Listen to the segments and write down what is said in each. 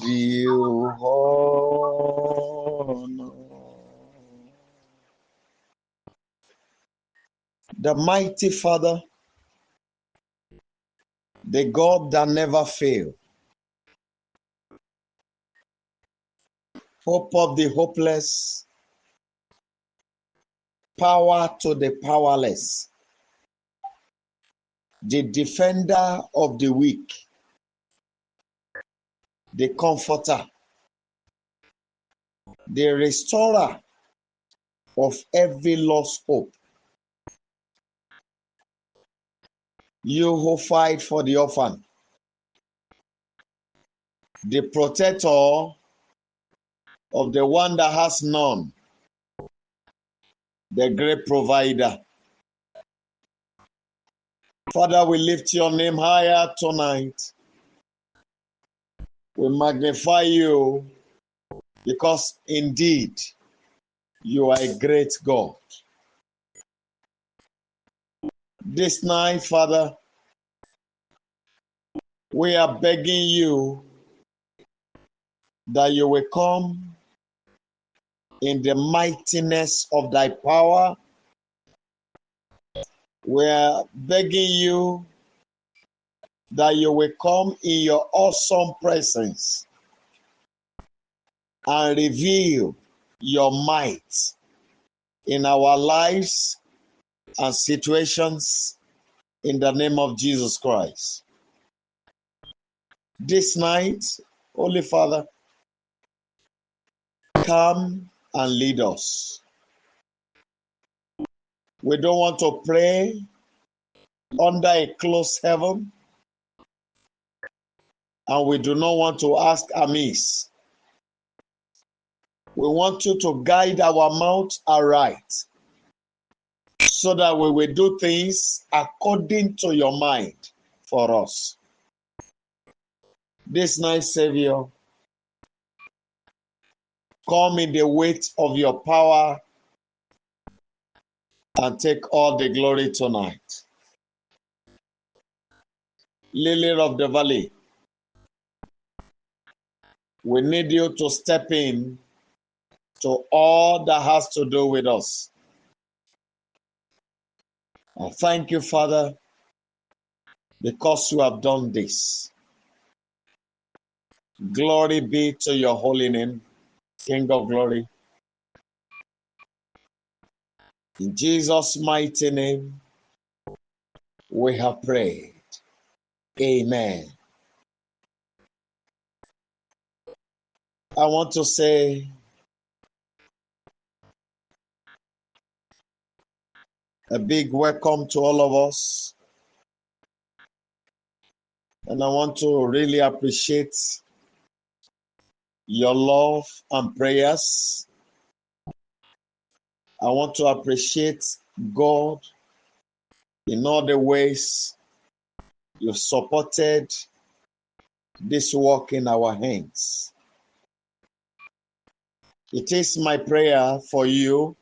you honor. The mighty Father, the God that never fails, hope of the hopeless, power to the powerless, the defender of the weak, the comforter, the restorer of every lost hope. You who fight for the orphan, the protector of the one that has none, the great provider. Father, we lift your name higher tonight. We magnify you because indeed you are a great God. This night, Father, we are begging you that you will come in the mightiness of thy power. We are begging you that you will come in your awesome presence and reveal your might in our lives and situations in the name of Jesus Christ. This night, Holy Father, come and lead us. We don't want to pray under a closed heaven, and we do not want to ask amiss. We want you to guide our mouth aright so that we will do things according to your mind for us. This night, Savior, come in the weight of your power and take all the glory tonight. Lily of the Valley, we need you to step in to all that has to do with us. And thank you, Father, because you have done this. Glory be to your holy name, King of glory. In Jesus' mighty name, we have prayed. Amen. I want to say a big welcome to all of us. And I want to really appreciate your love and prayers. I want to appreciate God in all the ways you've supported this work in our hands. It is my prayer for you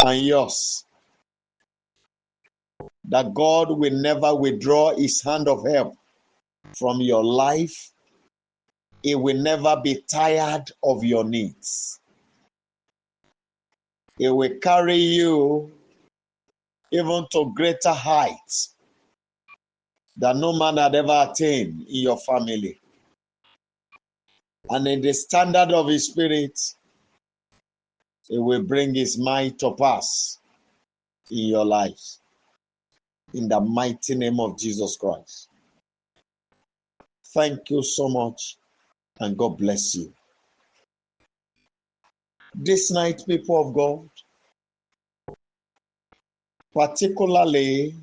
and yours that God will never withdraw his hand of help from your life. He will never be tired of your needs. He will carry you even to greater heights that no man had ever attained in your family. And in the standard of his spirit, he will bring his might to pass in your lives. In the mighty name of Jesus Christ. Thank you so much, and God bless you. This night, people of God, particularly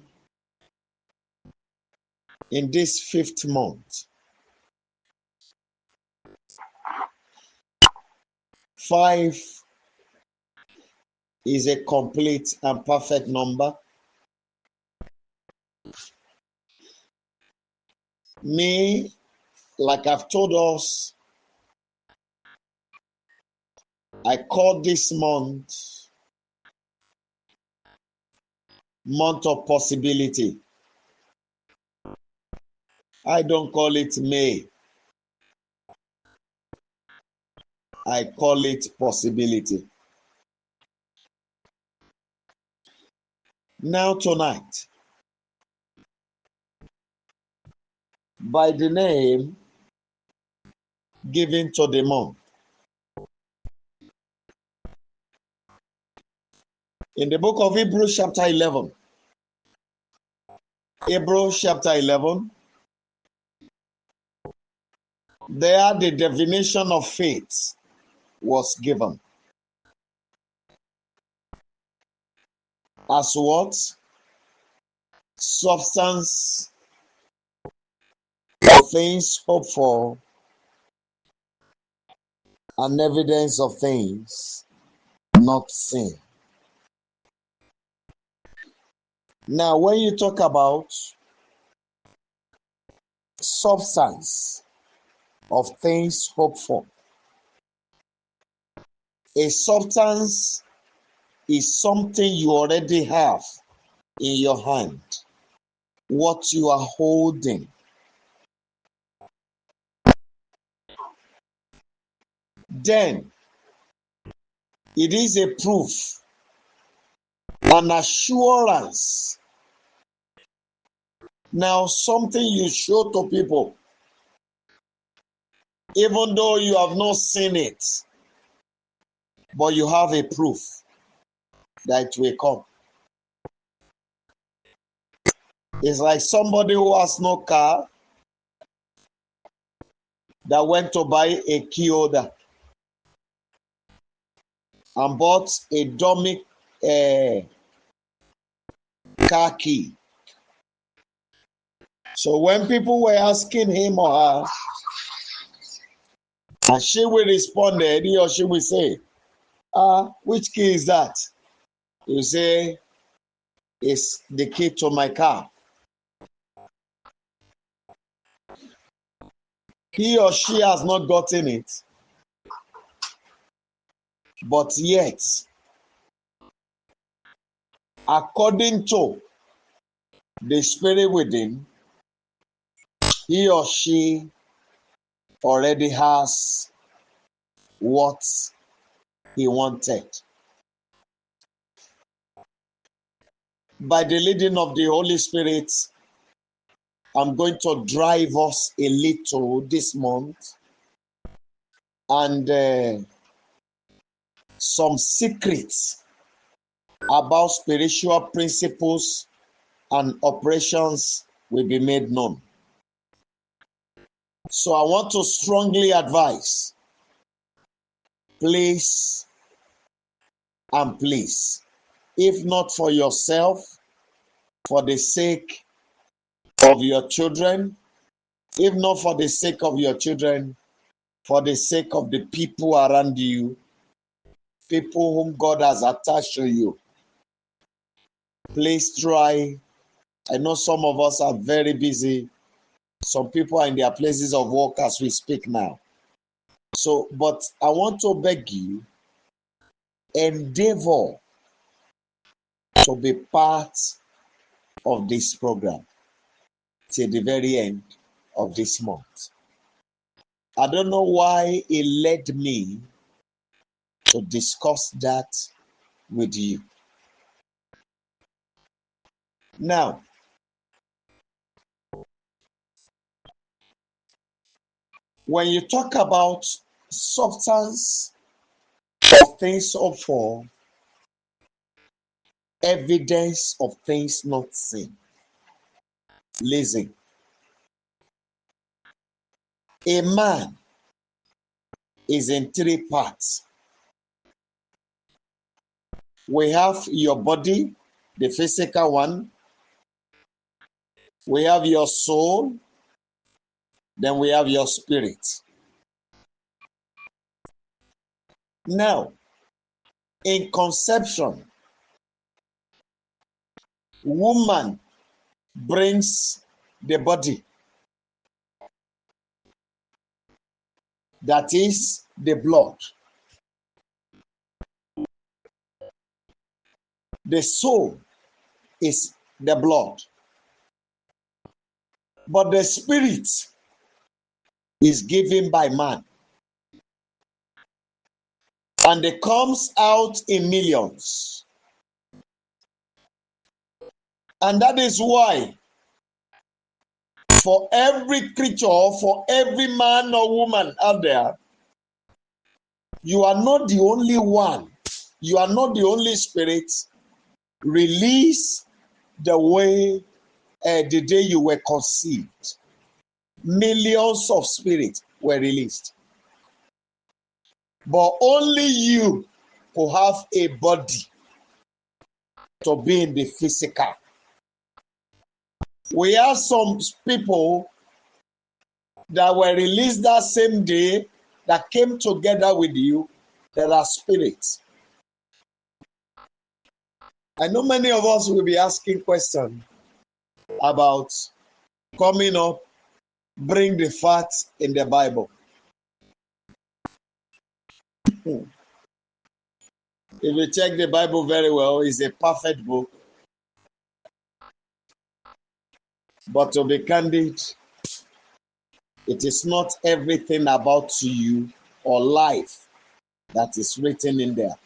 in this 5th month, 5 is a complete and perfect number. Me, like I've told us, I call this month of possibility. I don't call it May. I call it possibility. Now tonight, by the name given to the month, in the book of Hebrews chapter 11, Hebrews chapter 11, there the definition of faith was given. As what? Substance of things hoped for and evidence of things not seen. Now, when you talk about substance of things hoped for, a substance is something you already have in your hand, what you are holding. Then it is a proof, an assurance. Now, something you show to people, even though you have not seen it, but you have a proof that it will come. It's like somebody who has no car that went to buy a key holder and bought a dummy car key. So when people were asking him or her, and she will respond, he or she will say, which key is that? You say, it's the key to my car. He or she has not gotten it, but yet, according to the spirit within, he or she already has what he wanted. By the leading of the Holy Spirit, I'm going to drive us a little this month and some secrets about spiritual principles and operations will be made known. So I want to strongly advise, please and please, if not for yourself, for the sake of your children, if not for the sake of your children, for the sake of the people around you, people whom God has attached to you, please try. I know some of us are very busy. Some people are in their places of work as we speak now. So, but I want to beg you, endeavor to be part of this program till the very end of this month. I don't know why it led me to discuss that with you. Now, when you talk about substance of things hoped for, evidence of things not seen, listen. A man is in three parts. We have your body, the physical one. We have your soul. Then we have your spirit. Now, in conception, woman brings the body, that is the blood. The soul is the blood. But the spirit is given by man. and it comes out in millions. And that is why for every creature, for every man or woman out there, you are not the only one. You are not the only spirit released the way the day you were conceived. Millions of spirits were released. But only you who have a body to be in the physical. We have some people that were released that same day that came together with you that are spirits. I know many of us will be asking questions about coming up, bring the facts in the Bible. If you check the Bible very well, it's a perfect book. But to be candid, it is not everything about you or life that is written in there.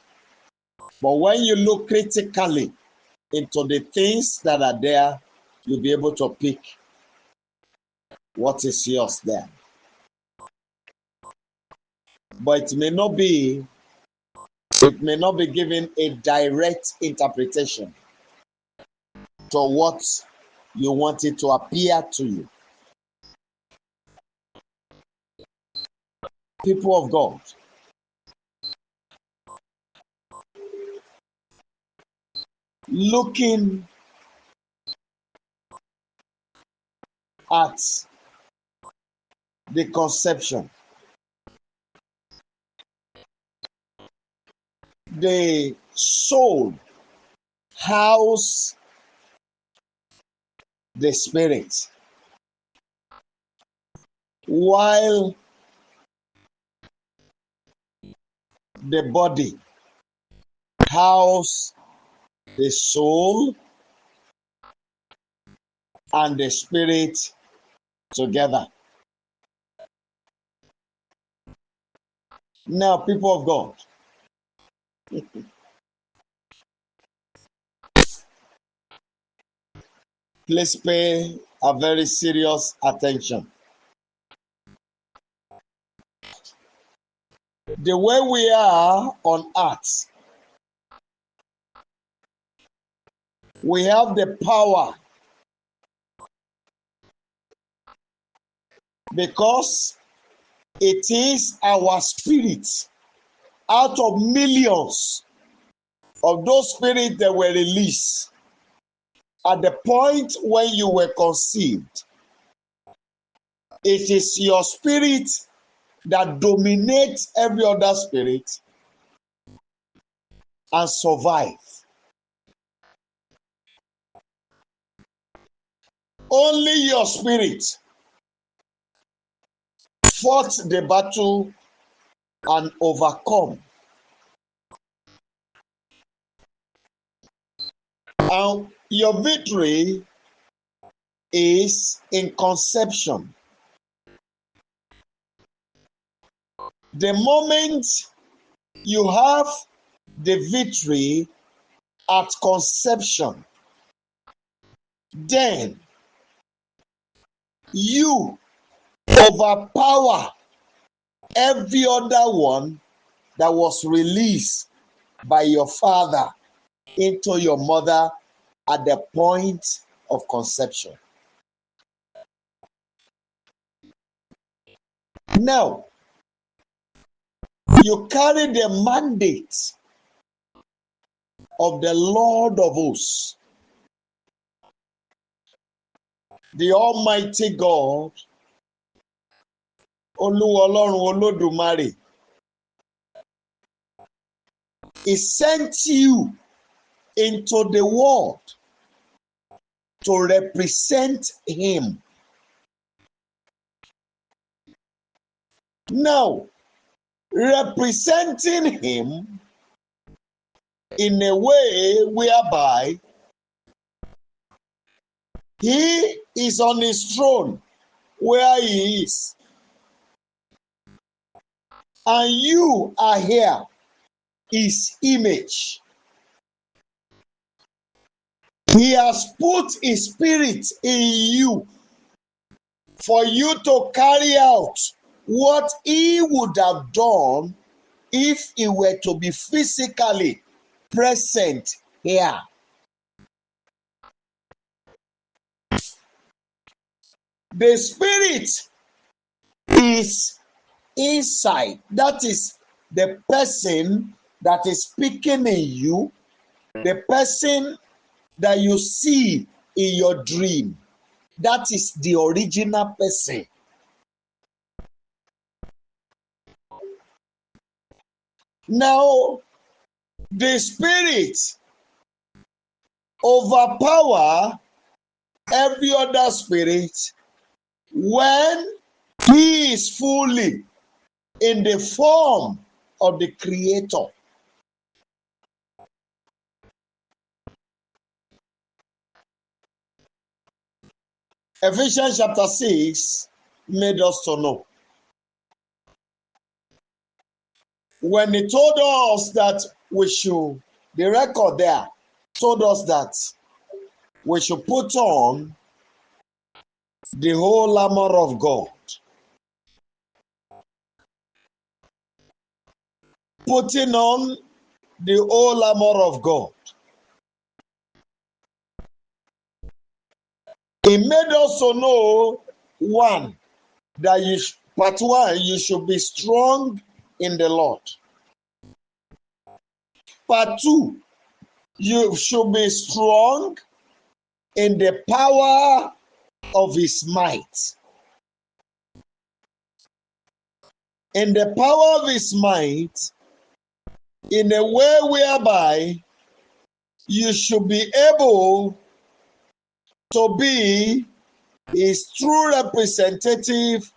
But when you look critically into the things that are there, you'll be able to pick what is yours there. But it may not be given a direct interpretation to what you want it to appear to you. People of God, looking at the conception, the soul house the spirit, while the body house the soul and the spirit together. Now, people of God, please pay a very serious attention. The way we are on earth, we have the power because it is our spirit out of millions of those spirits that were released at the point when you were conceived. It is your spirit that dominates every other spirit and survive. Only your spirit fought the battle and overcome. And your victory is in conception. The moment you have the victory at conception, then you overpower every other one that was released by your father into your mother at the point of conception. Now, you carry the mandate of the Lord of hosts, the Almighty God, Oluwole Olodumare. He sent you into the world to represent him. Now, representing him in a way whereby he is on his throne where he is, and you are here his image. He has put his spirit in you for you to carry out what he would have done if he were to be physically present here. The spirit is inside. That is the person that is speaking in you, the person that you see in your dream. That is the original person. Now, the spirit overpower every other spirit when he is fully in the form of the creator. Ephesians chapter 6 made us to know. When he told us that we should, the record there told us that we should put on the whole armor of God. Putting on the whole armor of God. He made us to know part one, you should be strong in the Lord. Part two, you should be strong in the power of his might. In the power of his might, in a way whereby you should be able to be his true representative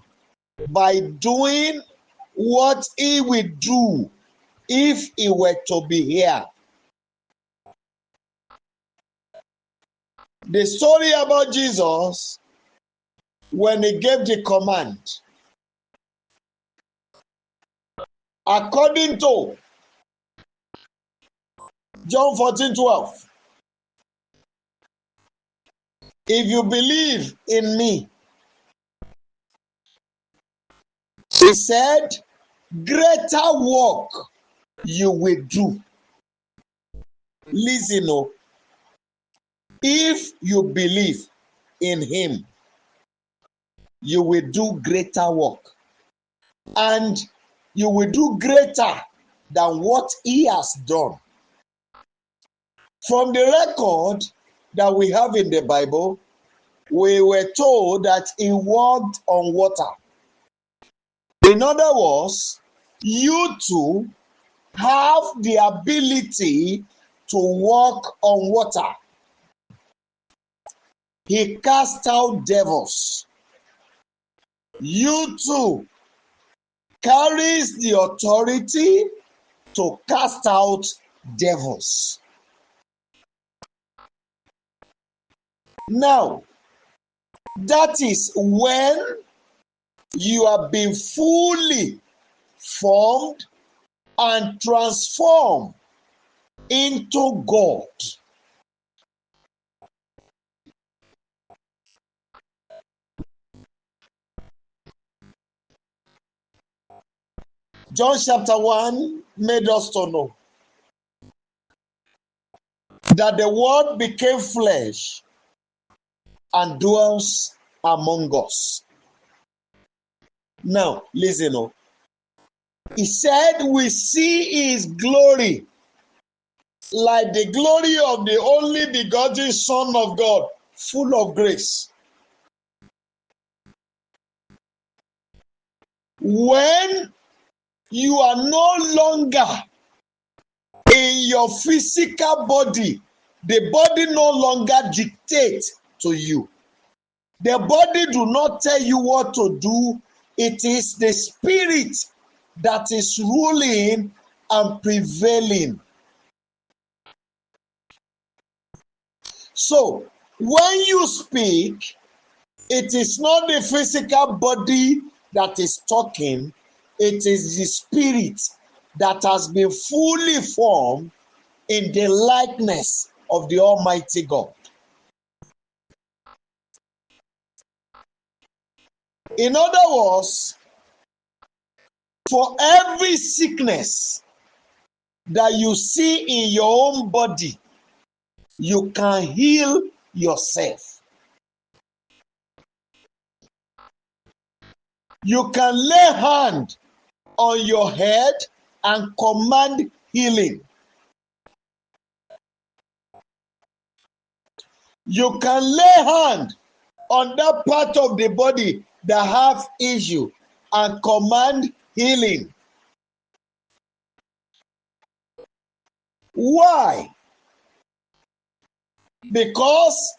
by doing what he would do if he were to be here. The story about Jesus, when he gave the command, according to John 14:12, if you believe in me, he said, greater work you will do. Listen, if you believe in him, you will do greater work. And you will do greater than what he has done. From the record that we have in the Bible, we were told that he walked on water. In other words, you too have the ability to walk on water. He cast out devils. You too carries the authority to cast out devils. Now, that is when you have been fully formed and transformed into God. John chapter 1 made us to know that the word became flesh and dwells among us. Now, listen. He said we see his glory like the glory of the only begotten Son of God, full of grace. When you are no longer in your physical body, the body no longer dictates to you. The body do not tell you what to do. It is the spirit that is ruling and prevailing. So, when you speak, it is not the physical body that is talking, it is the spirit that has been fully formed in the likeness of the Almighty God. In other words, for every sickness that you see in your own body, you can heal yourself. You can lay hand on your head and command healing. You can lay hand on that part of the body that have issue and command healing. Why? Because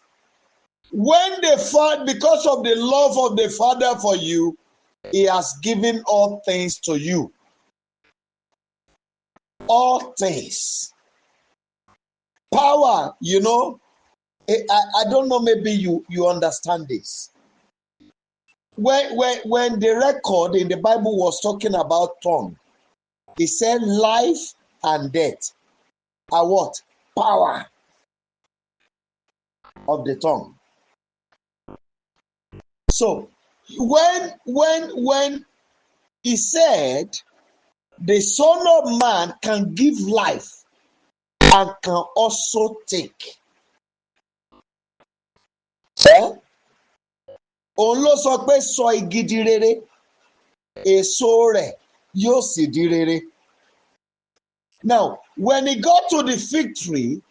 because of the love of the Father for you, He has given all things to you. All things. Power, I don't know, maybe you understand this. When the record in the Bible was talking about tongue, it said life and death are what? Power of the tongue. So when he said the Son of Man can give life and can also take. Òun ló sọ pé sọ igi di rere, èso rẹ̀ yóò sì di rere. Now, when he got to the fig tree,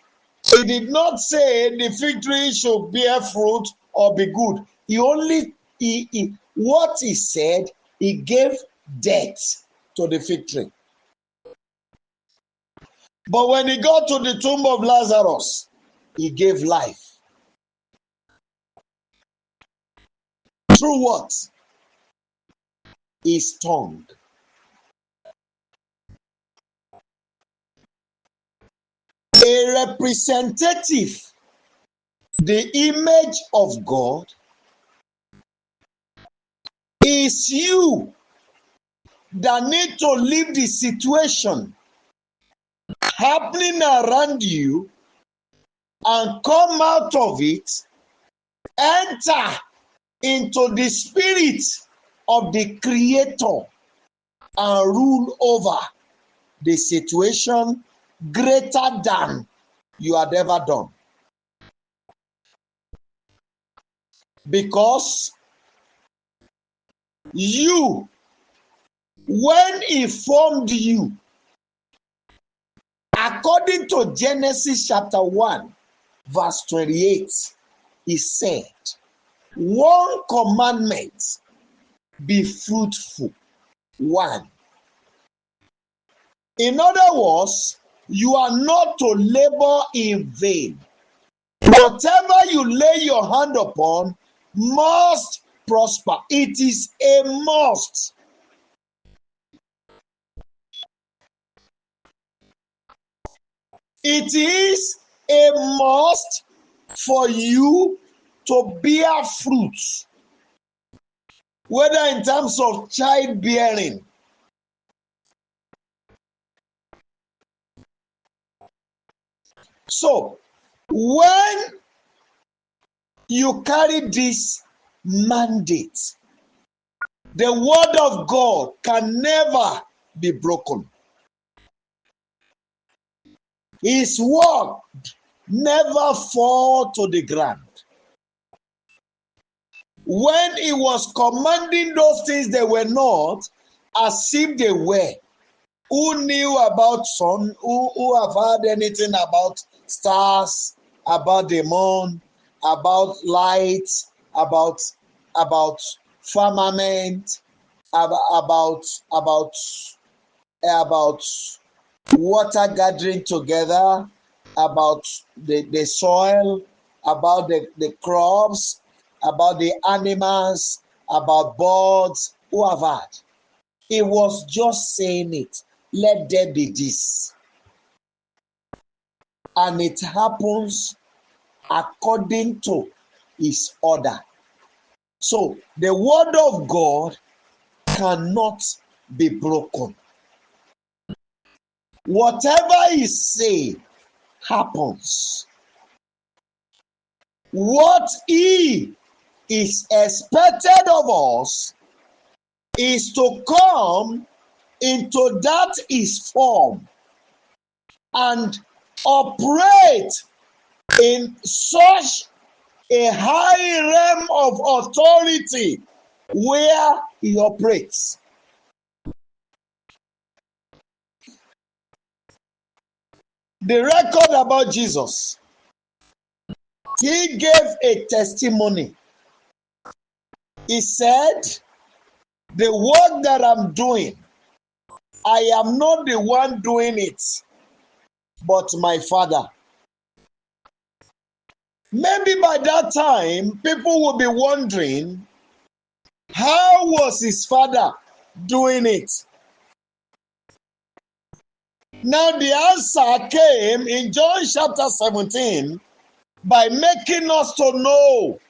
he did not say the fig tree should bear fruit or be good. What he said, he gave death to the fig tree. But when he got to the tomb of Lazarus, he gave life. Through what? His tongue. A representative, the image of God, is you that need to leave the situation happening around you and come out of it, enter into the spirit of the Creator and rule over the situation greater than you had ever done. Because you, when He formed you, according to Genesis chapter 1, verse 28, He said, one commandment, be fruitful. One. In other words, you are not to labor in vain. Whatever you lay your hand upon must prosper. It is a must. It is a must for you to bear fruits, whether in terms of childbearing. So, when you carry this mandate, the word of God can never be broken. His word never fall to the ground. When He was commanding those things, they were not as if they were. Who knew about sun? Who have heard anything about stars, about the moon, about light, about firmament, about water gathering together, about the soil, about the crops, about the animals, about birds. Who have heard? He was just saying it. Let there be this. And it happens according to His order. So the word of God cannot be broken. Whatever he say happens. What he is expected of us is to come into that his form and operate in such a high realm of authority where he operates. The record about Jesus, he gave a testimony. He said, the work that I'm doing, I am not the one doing it, but my Father. Maybe by that time, people will be wondering, how was his father doing it? Now the answer came in John chapter 17 by making us to know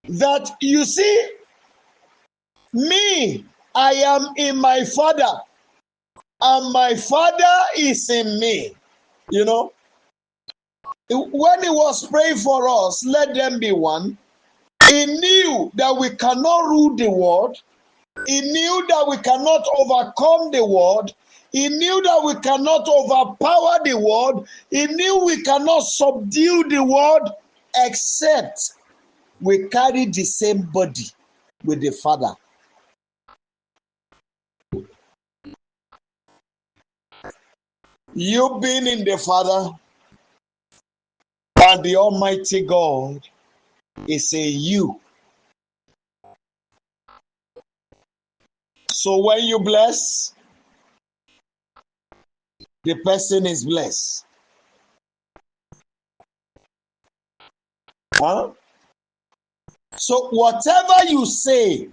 that, you see, me, I am in my Father, and my Father is in me. You know, when he was praying for us, let them be one, he knew that we cannot rule the world. He knew that we cannot overcome the world. He knew that we cannot overpower the world. He knew we cannot subdue the world, except we carry the same body with the Father. You being in the Father and the Almighty God is a you. So when you bless, the person is blessed. Huh? So whatever you say,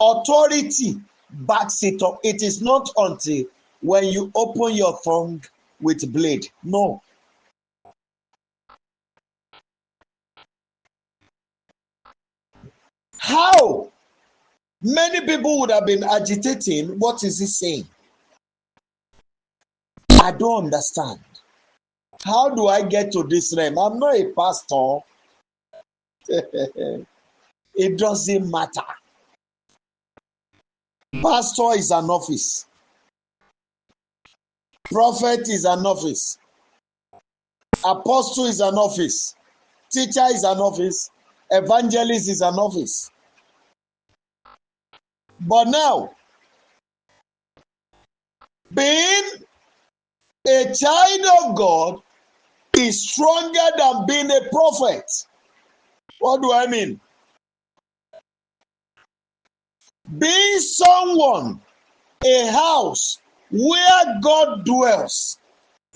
authority backs it up. It is not until when you open your tongue with blade. No. How? Many people would have been agitating. What is he saying? I don't understand. How do I get to this realm? I'm not a pastor. It doesn't matter. Pastor is an office. Prophet is an office. Apostle is an office. Teacher is an office. Evangelist is an office. But now, being a child of God is stronger than being a prophet. What do I mean? Being someone, a house where God dwells,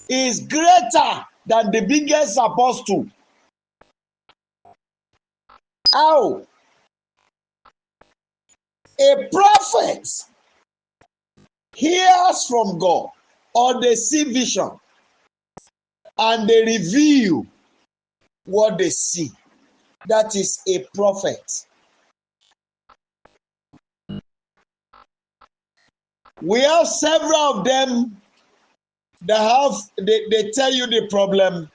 is greater than the biggest apostle. How? A prophet hears from God, or they see vision and they reveal what they see. That is a prophet. We have several of them that they tell you the problem,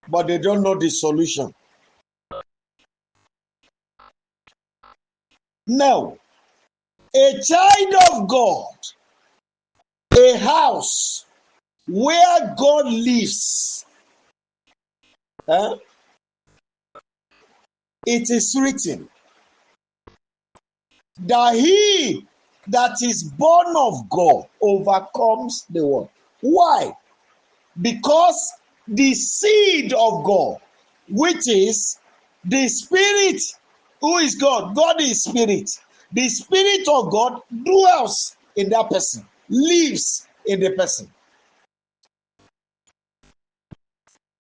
but they don't know the solution. Now, a child of God, a house where God lives, it is written that he that is born of God overcomes the world. Why? Because the seed of God, which is the Spirit, who is God? God is Spirit. The Spirit of God dwells in that person, lives in the person.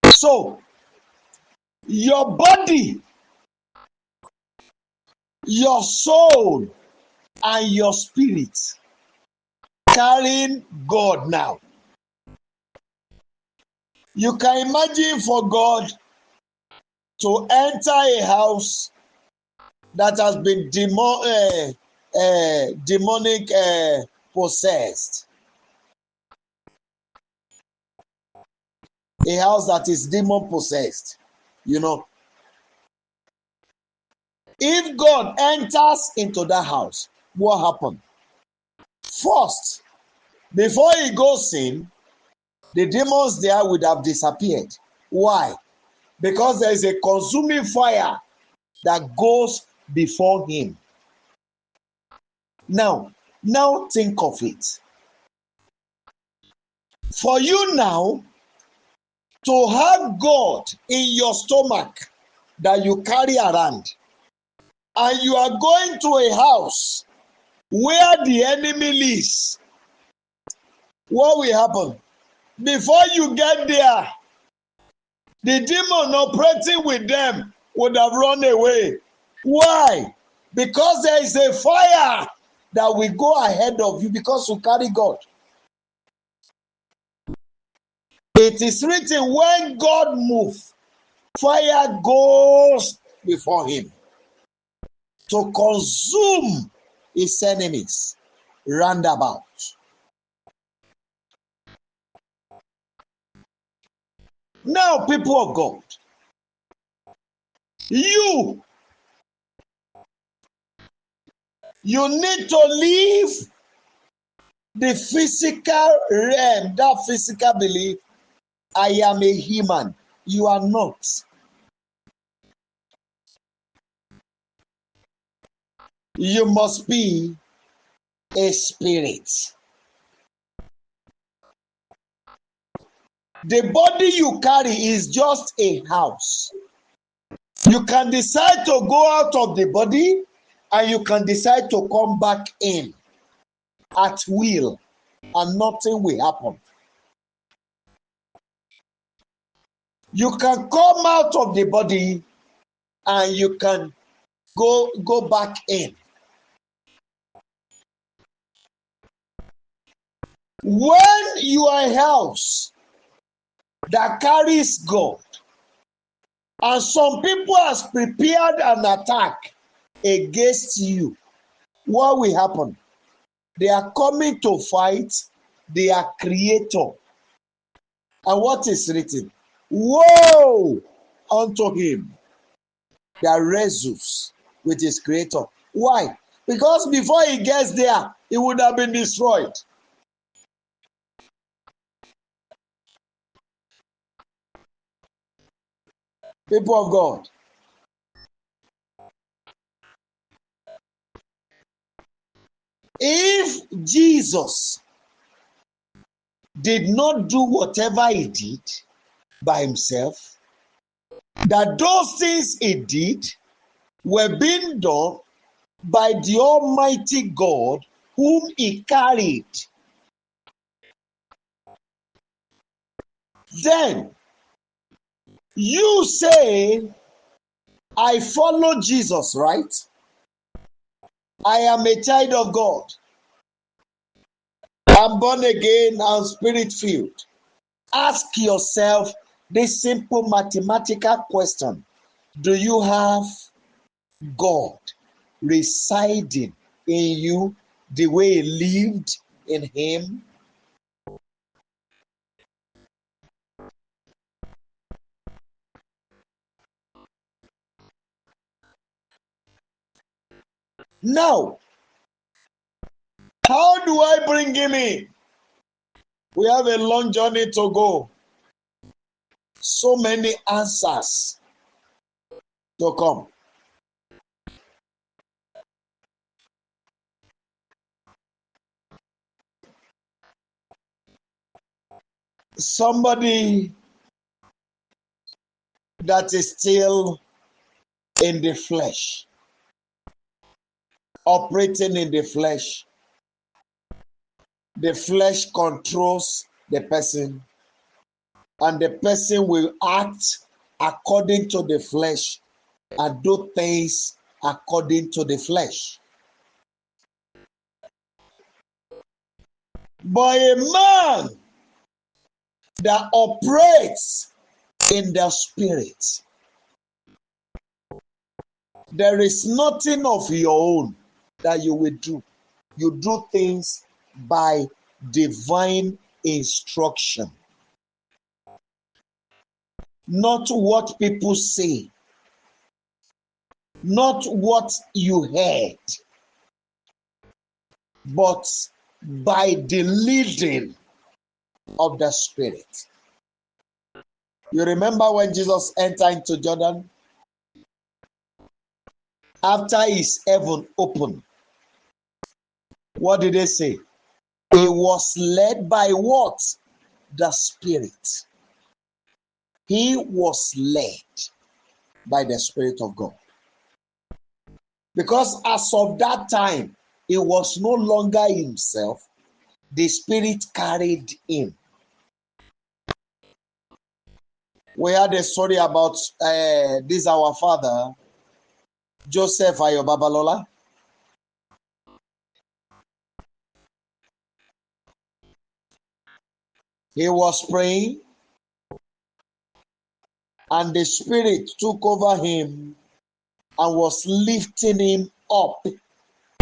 So, your body, your soul, and your spirit carrying God now. You can imagine for God to enter a house that has been demonic possessed. a house that is demon possessed, you know, if God enters into that house, what happened? First, before he goes in, the demons there would have disappeared. Why? Because there is a consuming fire that goes before him. Now think of it. For you now to have God in your stomach that you carry around, and you are going to a house where the enemy lives, what will happen? Before you get there, the demon operating with them would have run away. Why? Because there is a fire that will go ahead of you because you carry God. It is written, when God moves, fire goes before him to consume his enemies roundabout. Now, people of God, you need to leave the physical realm, that physical belief, I am a human. You are not. You must be a spirit. The body you carry is just a house. You can decide to go out of the body and you can decide to come back in at will, and nothing will happen. You can come out of the body and you can go back in. When you are a house that carries God, and some people has prepared an attack against you, what will happen? They are coming to fight their creator. And what is written? Woe unto him that wrestles with his creator. Why? Because before he gets there, he would have been destroyed. People of God, if Jesus did not do whatever he did by himself, that those things he did were being done by the Almighty God whom he carried, then you say, I follow Jesus, right? I am a child of God. I'm born again and spirit filled. Ask yourself this simple mathematical question: do you have God residing in you the way he lived in him? Now, how do I bring him in? We have a long journey to go. So many answers to come. Somebody that is still in the flesh, operating in the flesh controls the person, and the person will act according to the flesh and do things according to the flesh. But a man that operates in the spirit, there is nothing of your own that you will do. You do things by divine instruction. not what people say, not what you heard, but by the leading of the Spirit. You remember when Jesus entered into Jordan? After his heaven opened, what did they say? He was led by what? The Spirit. He was led by the Spirit of God. Because as of that time, he was no longer himself. The Spirit carried him. We had a story about this our father, Joseph Ayo Babalola. He was praying, and the Spirit took over him and was lifting him up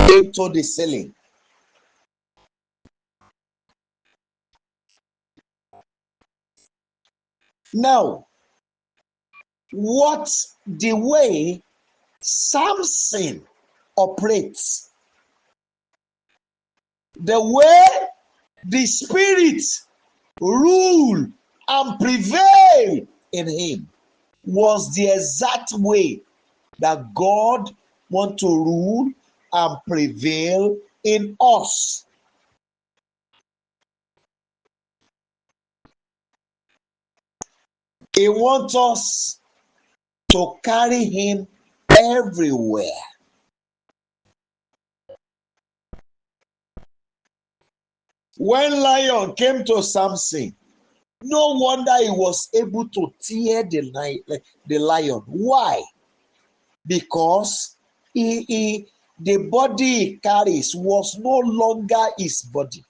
into the ceiling. Now, what the way Samson operates, the way the Spirit rule and prevail in him, was the exact way that God wants to rule and prevail in us. He wants us to carry him everywhere. When lion came to Samson, no wonder he was able to tear the lion. Why? Because the body he carries was no longer his body.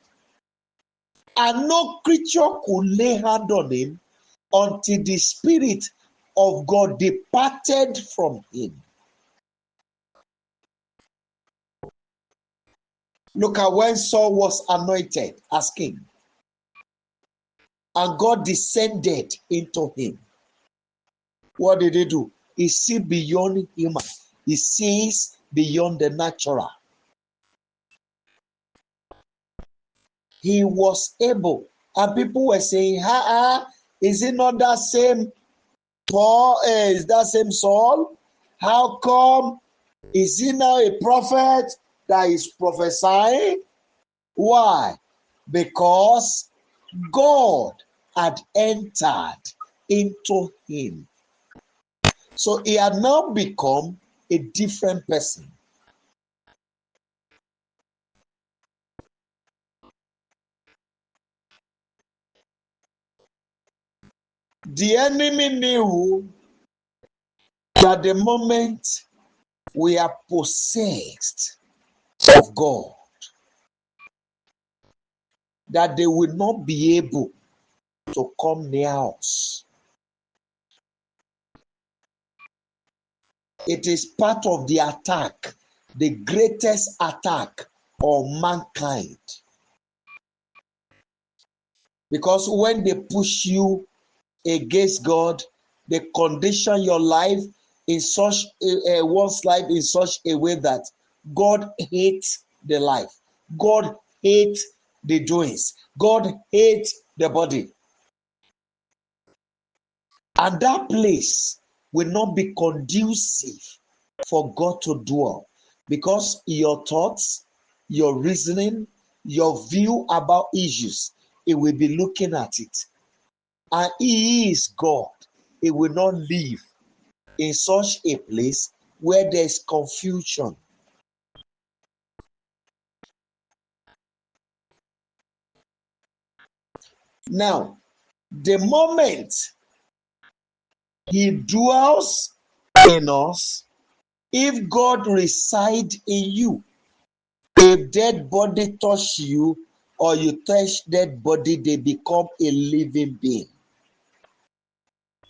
And no creature could lay hand on him until the Spirit of God departed from him. Look at when Saul was anointed as king, and God descended into him. What did he do? He sees beyond human. He sees beyond the natural. He was able, and people were saying, is it not that same Paul? Is that same Saul? How come is he now a prophet that is prophesying? Why? Because God had entered into him. So he had now become a different person. The enemy knew that the moment we are possessed of God, that they will not be able to come near us. It is part of the attack, the greatest attack on mankind. Because when they push you against God, they condition your life in such one's life in such a way that God hates the life. God hates the doings. God hates the body. And that place will not be conducive for God to dwell, because your thoughts, your reasoning, your view about issues, it will be looking at it. And he is God. He will not live in such a place where there is confusion. Now, the moment he dwells in us, if God resides in you, if dead body touch you or you touch dead body, they become a living being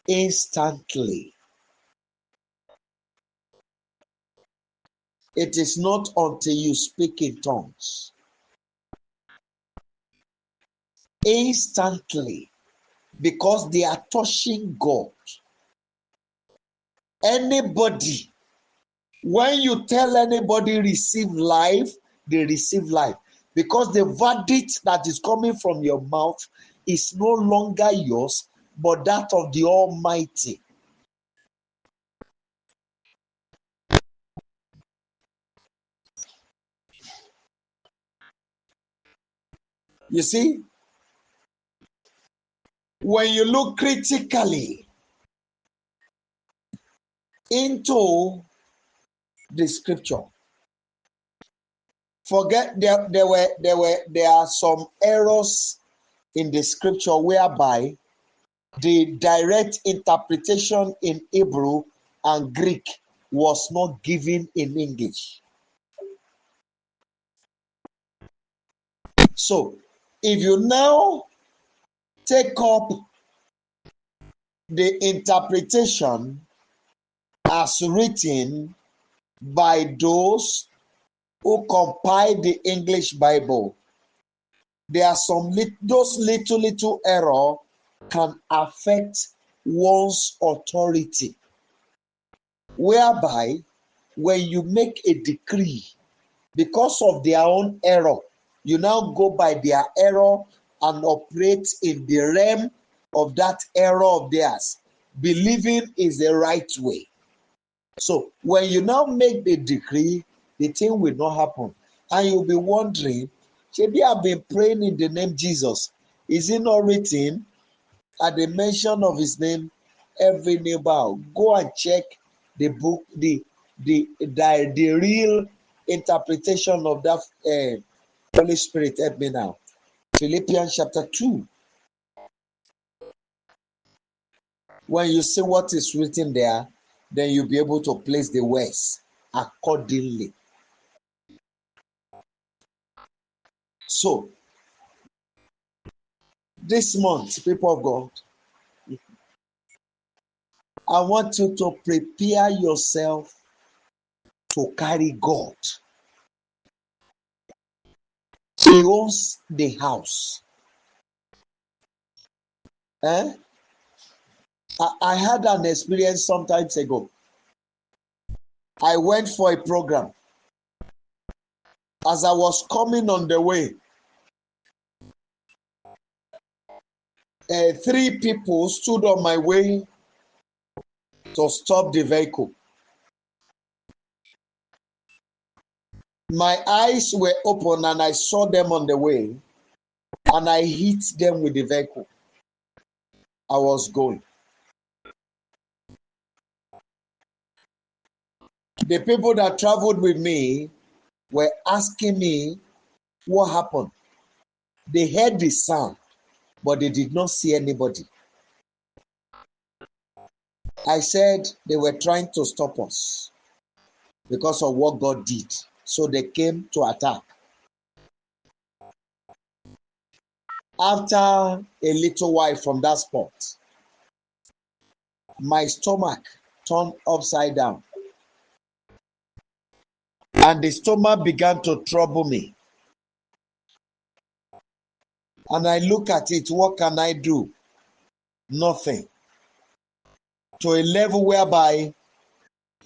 instantly. It is not until you speak in tongues. Instantly, because they are touching God. Anybody, when you tell anybody receive life, they receive life, because the verdict that is coming from your mouth is no longer yours, but that of the Almighty. You see, when you look critically into the scripture, forget there are some errors in the scripture whereby the direct interpretation in Hebrew and Greek was not given in English. So, if you now take up the interpretation as written by those who compiled the English Bible, there are those little error can affect one's authority, whereby when you make a decree because of their own error, you now go by their error and operate in the realm of that error of theirs, believing is the right way. So when you now make the decree, the thing will not happen. And you'll be wondering, maybe I've been praying in the name Jesus. Is it not written at the mention of his name, every knee bow? Go and check the book, the real interpretation of that. Holy Spirit, help me now. Philippians chapter 2. When you see what is written there, then you'll be able to place the words accordingly. So, this month, people of God, I want you to prepare yourself to carry God. He owns the house. I had an experience some time ago. I went for a program. As I was coming on the way, 3 people stood on my way to stop the vehicle. My eyes were open and I saw them on the way, and I hit them with the vehicle. I was going. The people that traveled with me were asking me what happened. They heard the sound, but they did not see anybody. I said they were trying to stop us because of what God did. So they came to attack. After a little while from that spot, my stomach turned upside down. And the stomach began to trouble me. And I look at it, what can I do? Nothing. To a level whereby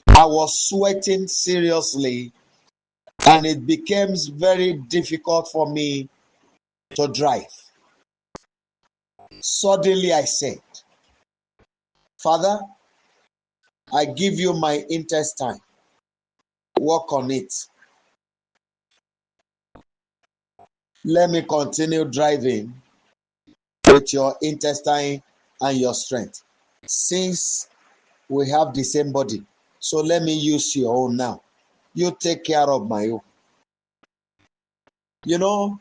I was sweating seriously, and it became very difficult for me to drive. Suddenly I said, Father, I give you my intestine. Work on it. Let me continue driving with your intestine and your strength. Since we have the same body, so let me use your own now. You take care of my own. You know,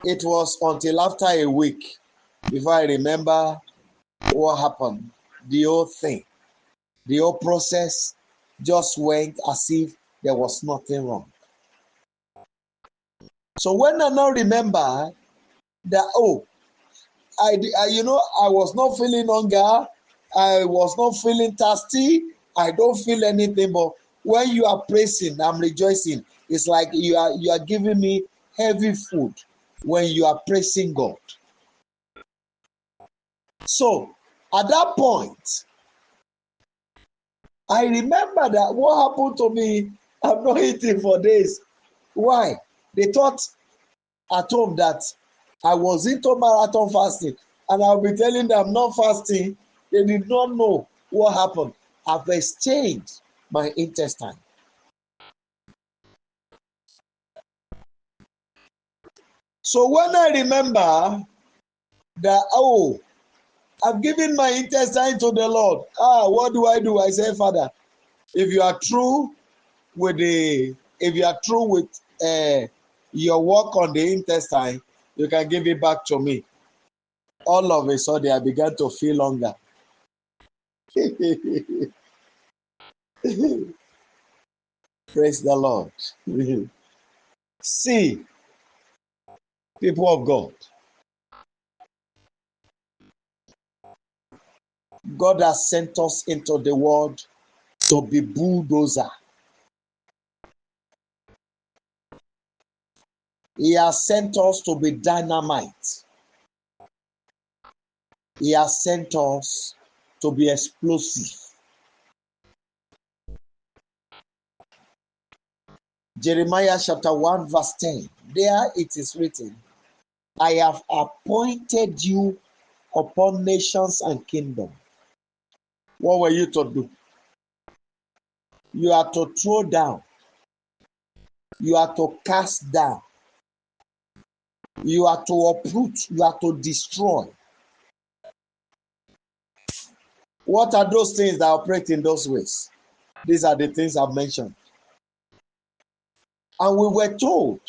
it was until after a week before I remember what happened. The whole thing, the whole process just went as if there was nothing wrong. So when I now remember that, I was not feeling hunger, I was not feeling thirsty, I don't feel anything, but when you are praising, I'm rejoicing. It's like you are giving me heavy food when you are praising God. So at that point, I remember that what happened to me, I'm not eating for days. Why? They thought at home that I was into marathon fasting, and I'll be telling them I'm not fasting. They did not know what happened. I've exchanged my intestine. So when I remember that, oh, I've given my intestine to the Lord. What do? I say, Father, if you are true with your work on the intestine, you can give it back to me. All of a sudden, I began to feel hunger. Praise the Lord. See, people of God, God has sent us into the world to be bulldozer. He has sent us to be dynamite. He has sent us to be explosive. Jeremiah chapter 1 verse 10. There it is written, I have appointed you upon nations and kingdoms. What were you to do? You are to throw down. You are to cast down. You are to uproot. You are to destroy. What are those things that operate in those ways? These are the things I've mentioned. And we were told,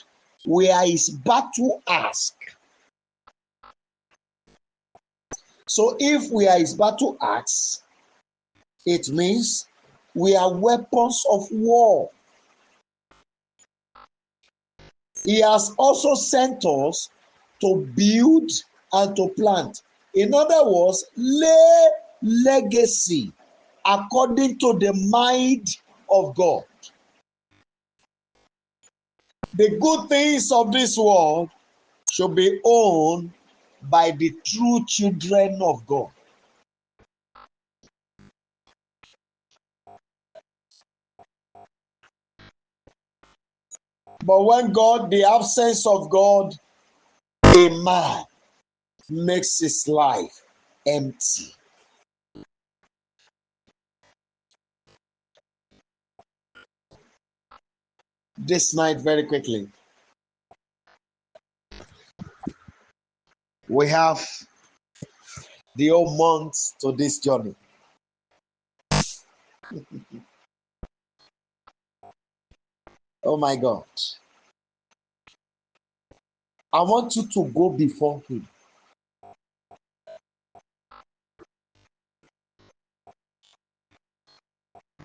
where is battle ask? So if we are his battle axe, it means we are weapons of war. He has also sent us to build and to plant. In other words, lay legacy according to the mind of God. The good things of this world should be owned by the true children of God. But when God, the absence of God, a man makes his life empty. This night, very quickly, we have the whole month to this journey. Oh my God. I want you to go before him.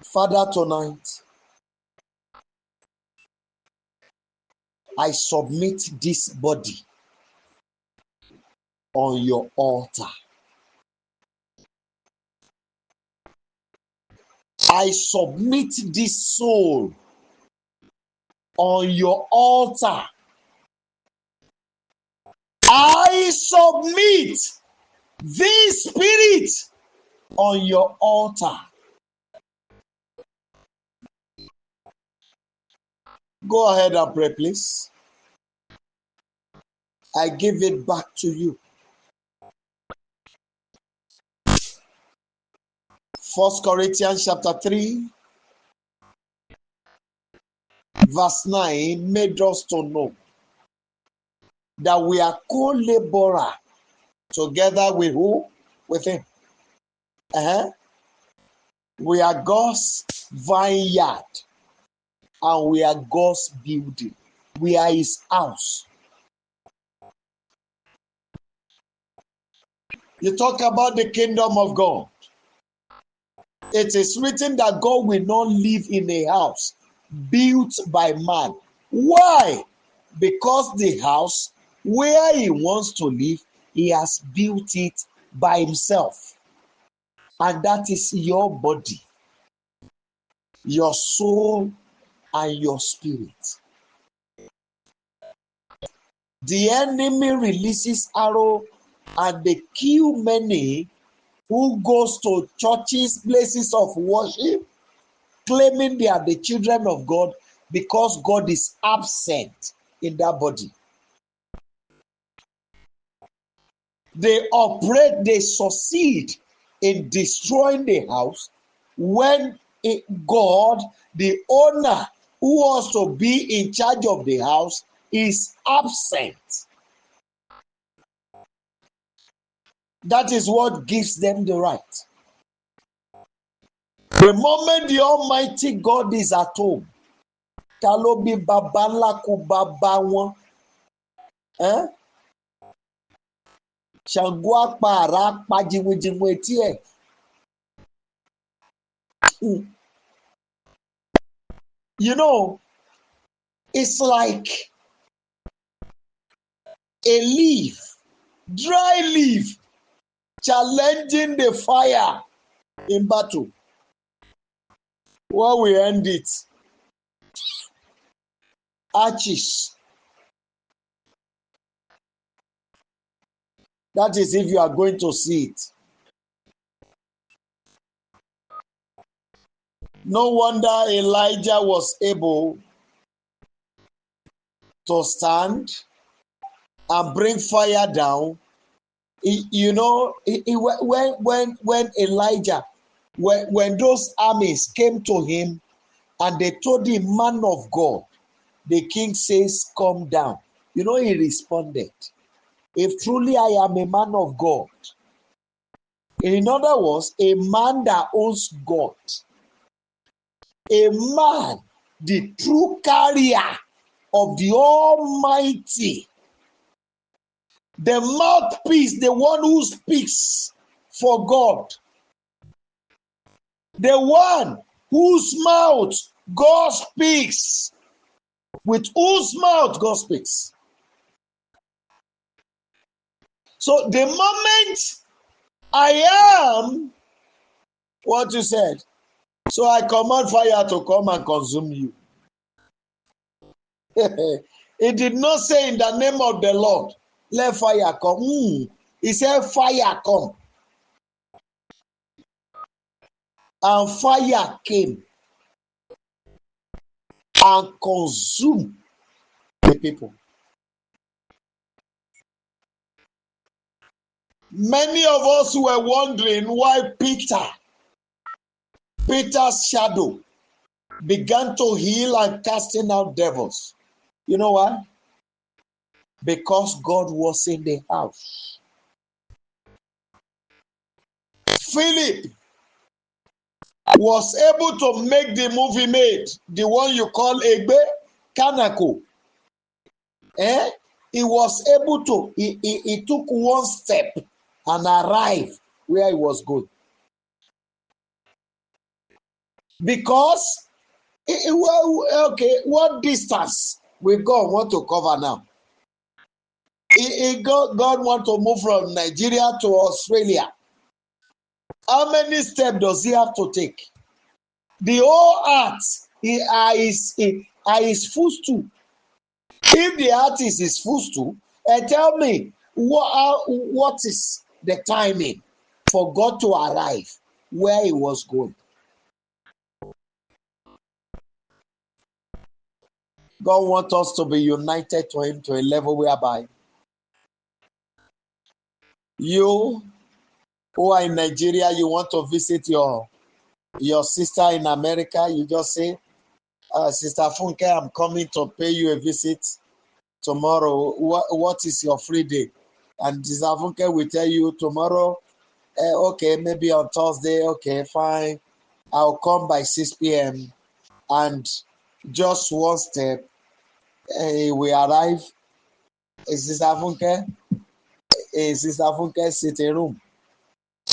Father, tonight, I submit this body on your altar. I submit this soul on your altar. I submit this spirit on your altar. Go ahead and pray, please. I give it back to you. 1 Corinthians chapter 3, verse 9 made us to know that we are co-laborer together with who? With him. We are God's vineyard and we are God's building. We are his house. You talk about the kingdom of God. It is written that God will not live in a house built by man. Why? Because the house where he wants to live, he has built it by himself. And that is your body, your soul, and your spirit. The enemy releases arrow and they kill many who goes to churches, places of worship, claiming they are the children of God because God is absent in that body. They operate, they succeed in destroying the house when God, the owner who was to be in charge of the house, is absent. That is what gives them the right. The moment the Almighty God is at home, ta ló bí baba ńlá kú baba wọn? Ṣàngó apá àrá apá jìnwìnjìnwìn etí ẹ̀. You know, it's like a leaf, dry leaf, challenging the fire in battle. Where we end it, arches. That is if you are going to see it. No wonder Elijah was able to stand and bring fire down. When Elijah, when those armies came to him and they told him, man of God, the king says, come down. You know, he responded, if truly I am a man of God. In other words, a man that owns God. A man, the true carrier of the Almighty. The mouthpiece, the one who speaks for God. The one whose mouth God speaks. With whose mouth God speaks. So the moment I am what you said, so I command fire to come and consume you. It did not say in the name of the Lord, let fire come. He said fire come. And fire came and consumed the people. Many of us were wondering why Peter's shadow began to heal and casting out devils. You know why? Because God was in the house. Philip was able to make the movie made, the one you call Egbe Kanako. He was able to, he took one step and arrived where he was going. Because, okay, what distance will God want to cover now? God want to move from Nigeria to Australia. How many steps does he have to take? The whole earth is footstool. If the earth is his footstool, tell me what is the timing for God to arrive where he was going? God wants us to be united to him to a level whereby you who are in Nigeria, you want to visit your sister in America, you just say, Sister Funke, I'm coming to pay you a visit tomorrow. What is your free day? And Sister Funke will tell you tomorrow, okay, maybe on Thursday, okay, fine. I'll come by 6 p.m. And just one step, we arrive. Sister Funke sitting room.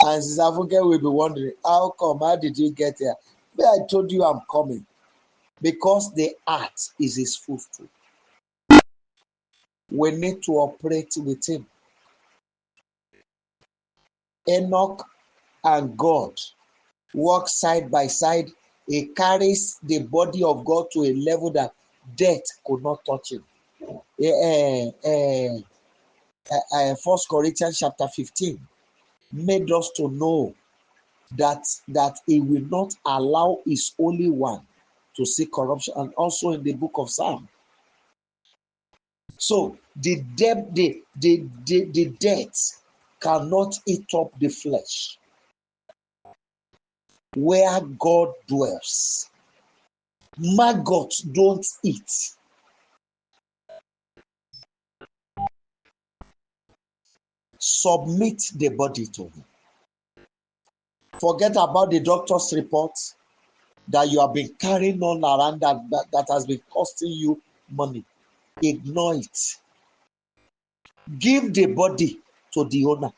And Sister Funke will be wondering, how come? How did you get here? But I told you I'm coming. Because the art is his footstool. We need to operate with him. Enoch and God walk side by side. He carries the body of God to a level that death could not touch him. First Corinthians chapter 15 made us to know that he will not allow his only one to see corruption, and also in the book of Psalm. So the death cannot eat up the flesh where God dwells. Maggots don't eat. Submit the body to him. Forget about the doctor's report that you have been carrying on around that has been costing you money. Ignore it. Give the body to the owner.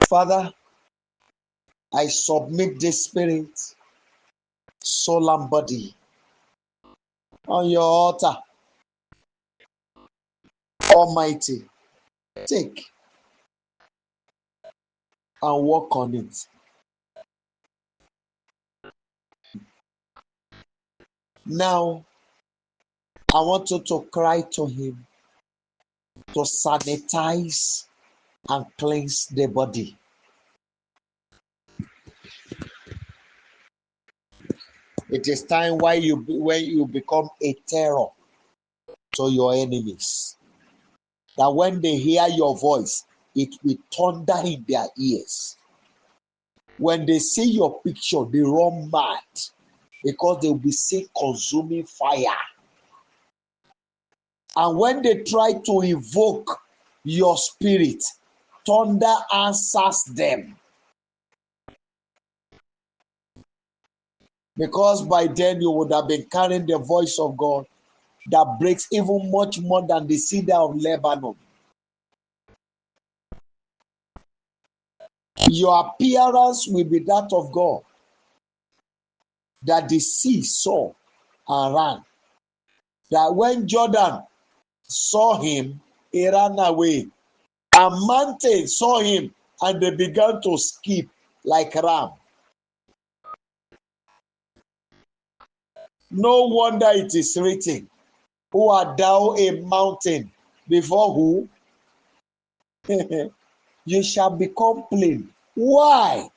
Father, I submit this spirit, soul, and body on your altar. Almighty, take and work on it. Now, I want you to cry to him to sanitize and cleanse the body. It is time when you become a terror to your enemies. That when they hear your voice, it will thunder in their ears. When they see your picture, they run mad because they will be seeing consuming fire. And when they try to evoke your spirit, thunder answers them. Because by then you would have been carrying the voice of God that breaks even much more than the cedar of Lebanon. Your appearance will be that of God, that the sea saw and ran. That when Jordan saw him, he ran away. And mountain saw him, and they began to skip like ram. No wonder it is written, who art thou a mountain before who? You shall become plain. Why?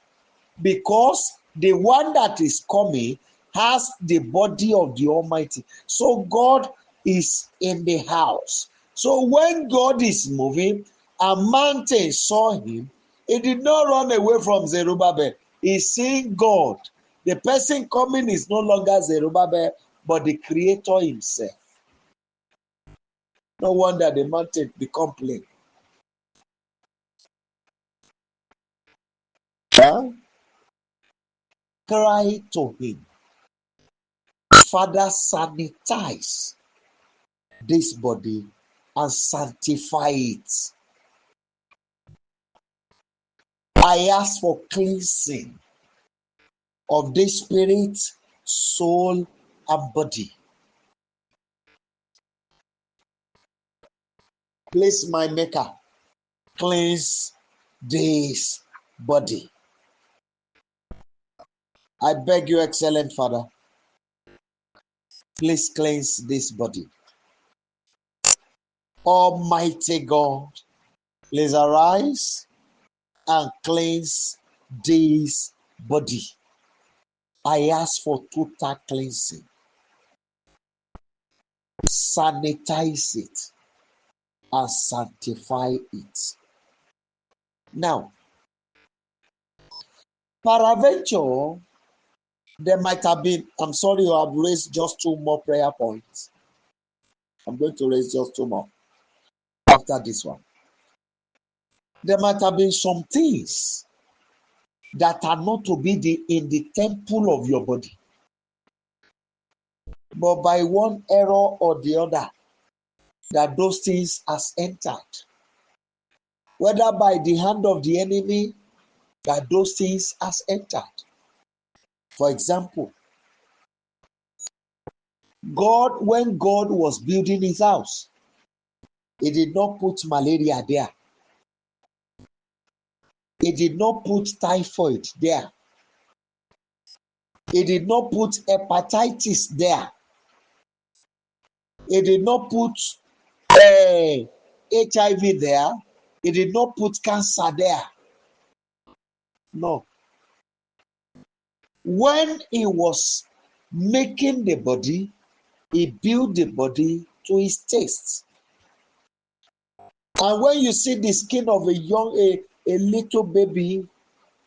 Because the one that is coming has the body of the Almighty. So God is in the house. So when God is moving, a mountain saw him. He did not run away from Zerubbabel. He's seeing God. The person coming is no longer Zerubbabel, but the Creator himself. No wonder the mountain become plain. Huh? Cry to him. Father, sanitize this body and sanctify it. I ask for cleansing of the spirit, soul, and body. Please, my maker, cleanse this body. I beg you, excellent Father, please cleanse this body. Almighty God, please arise and cleanse this body. I ask for total cleansing. Sanitize it and sanctify it. Now, peradventure, there might have been, I'm sorry, you have raised just 2 more prayer points. I'm going to raise just 2 more after this one. There might have been some things that are not to be in the temple of your body. But by one error or the other, that those things has entered. Whether by the hand of the enemy, that those things has entered. For example, God, when God was building his house, he did not put malaria there. He did not put typhoid there. He did not put hepatitis there. He did not put HIV there. He did not put cancer there. No. When he was making the body, he built the body to his taste. And when you see the skin of a little baby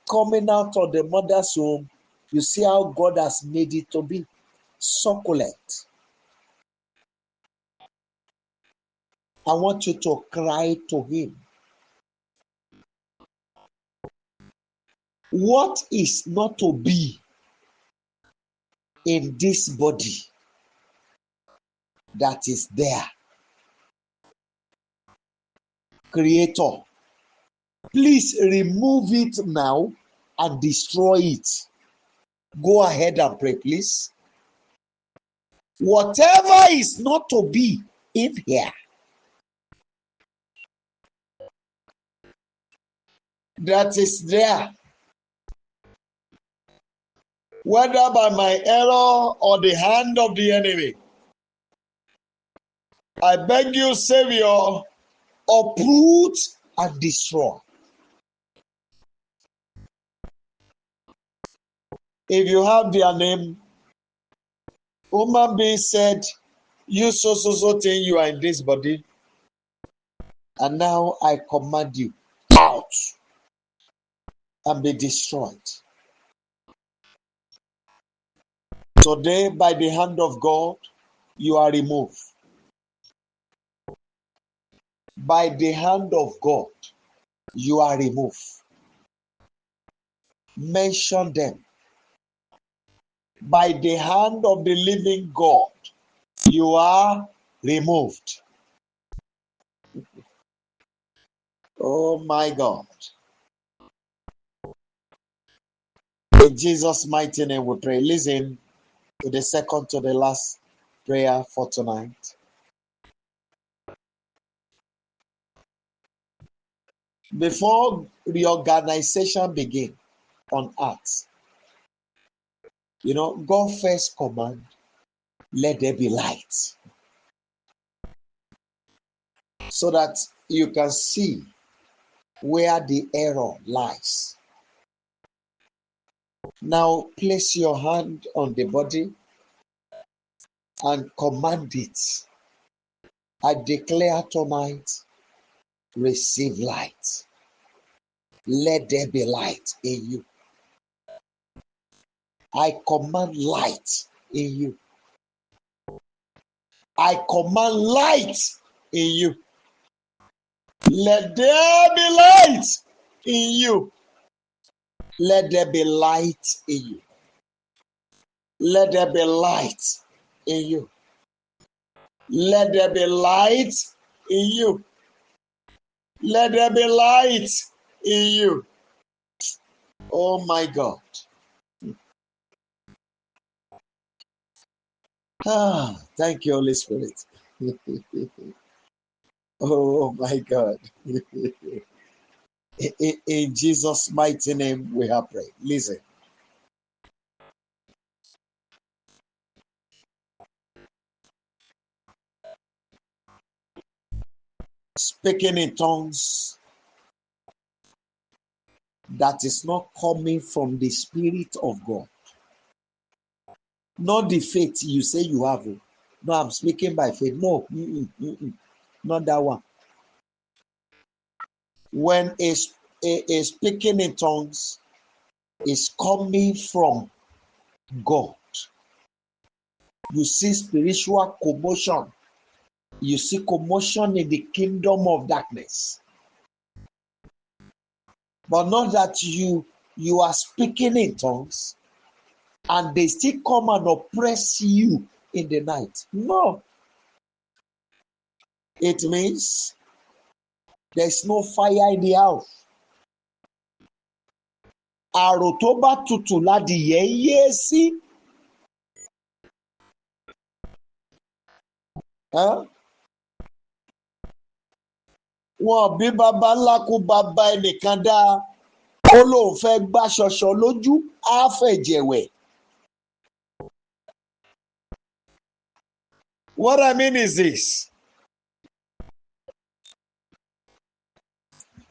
coming out of the mother's womb, you see how God has made it to be succulent. I want you to cry to him. What is not to be in this body that is there? Creator, please remove it now and destroy it. Go ahead and pray, please. Whatever is not to be in here, that is there, whether by my error or the hand of the enemy, I beg you, Savior, uproot and destroy. If you have their name, human being said, you so thing, you are in this body, and now I command you out and be destroyed. Today, by the hand of God, you are removed. By the hand of God, you are removed. Mention them. By the hand of the living God, you are removed. Oh my God. In Jesus' mighty name we pray. Listen to the second to the last prayer for tonight. Before reorganization begin on earth, God first command, let there be light. So that you can see where the error lies. Now place your hand on the body and command it. I declare tonight, receive light. Let there be light in you. I command light in you. I command light in you. Let there be light in you. Let there be light in you. Let there be light in you. Let there be light in you. Let there be light in you. Oh my God. Thank you, Holy Spirit. Oh my God. In Jesus' mighty name we have prayed. Listen. Speaking in tongues that is not coming from the Spirit of God. Not the faith you say you have. No, I'm speaking by faith. No, not that one. When a speaking in tongues is coming from God, you see spiritual commotion. You see commotion in the kingdom of darkness. But not that you are speaking in tongues and they still come and oppress you in the night. No. It means there's no fire in the house. Àrò tó bá tutù ládìyẹ yé sí. Wọn bí baba ńlá kú baba ẹnìkan dá ó lóun fẹ́ gbá ṣọṣọ lójú á fẹ̀jẹ̀wẹ̀. What I mean is this.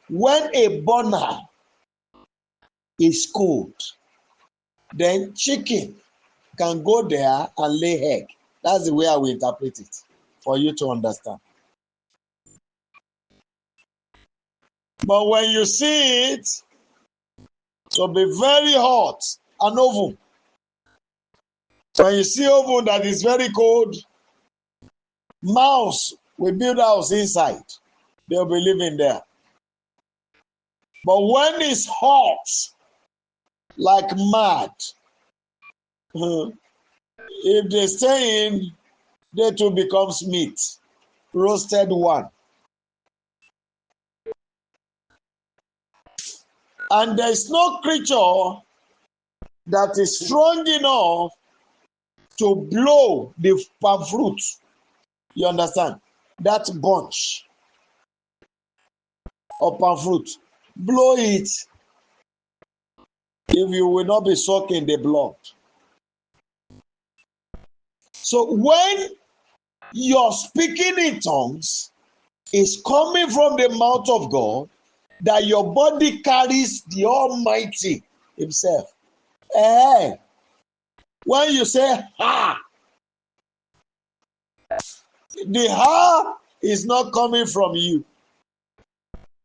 When a burner is cold, then chicken can go there and lay egg. That's the way I will interpret it for you to understand. But when you see it to be very hot, an oven, when you see oven that is very cold, mouse will build house inside. They'll be living there. But when it's hot, like mad, if they stay in, they too becomes meat, roasted one. And there is no creature that is strong enough to blow the palm fruit. You understand? That bunch of palm fruit. Blow it if you will not be soaking the blood. So when you're speaking in tongues, is coming from the mouth of God, that your body carries the Almighty Himself. When you say ha, the ha is not coming from you.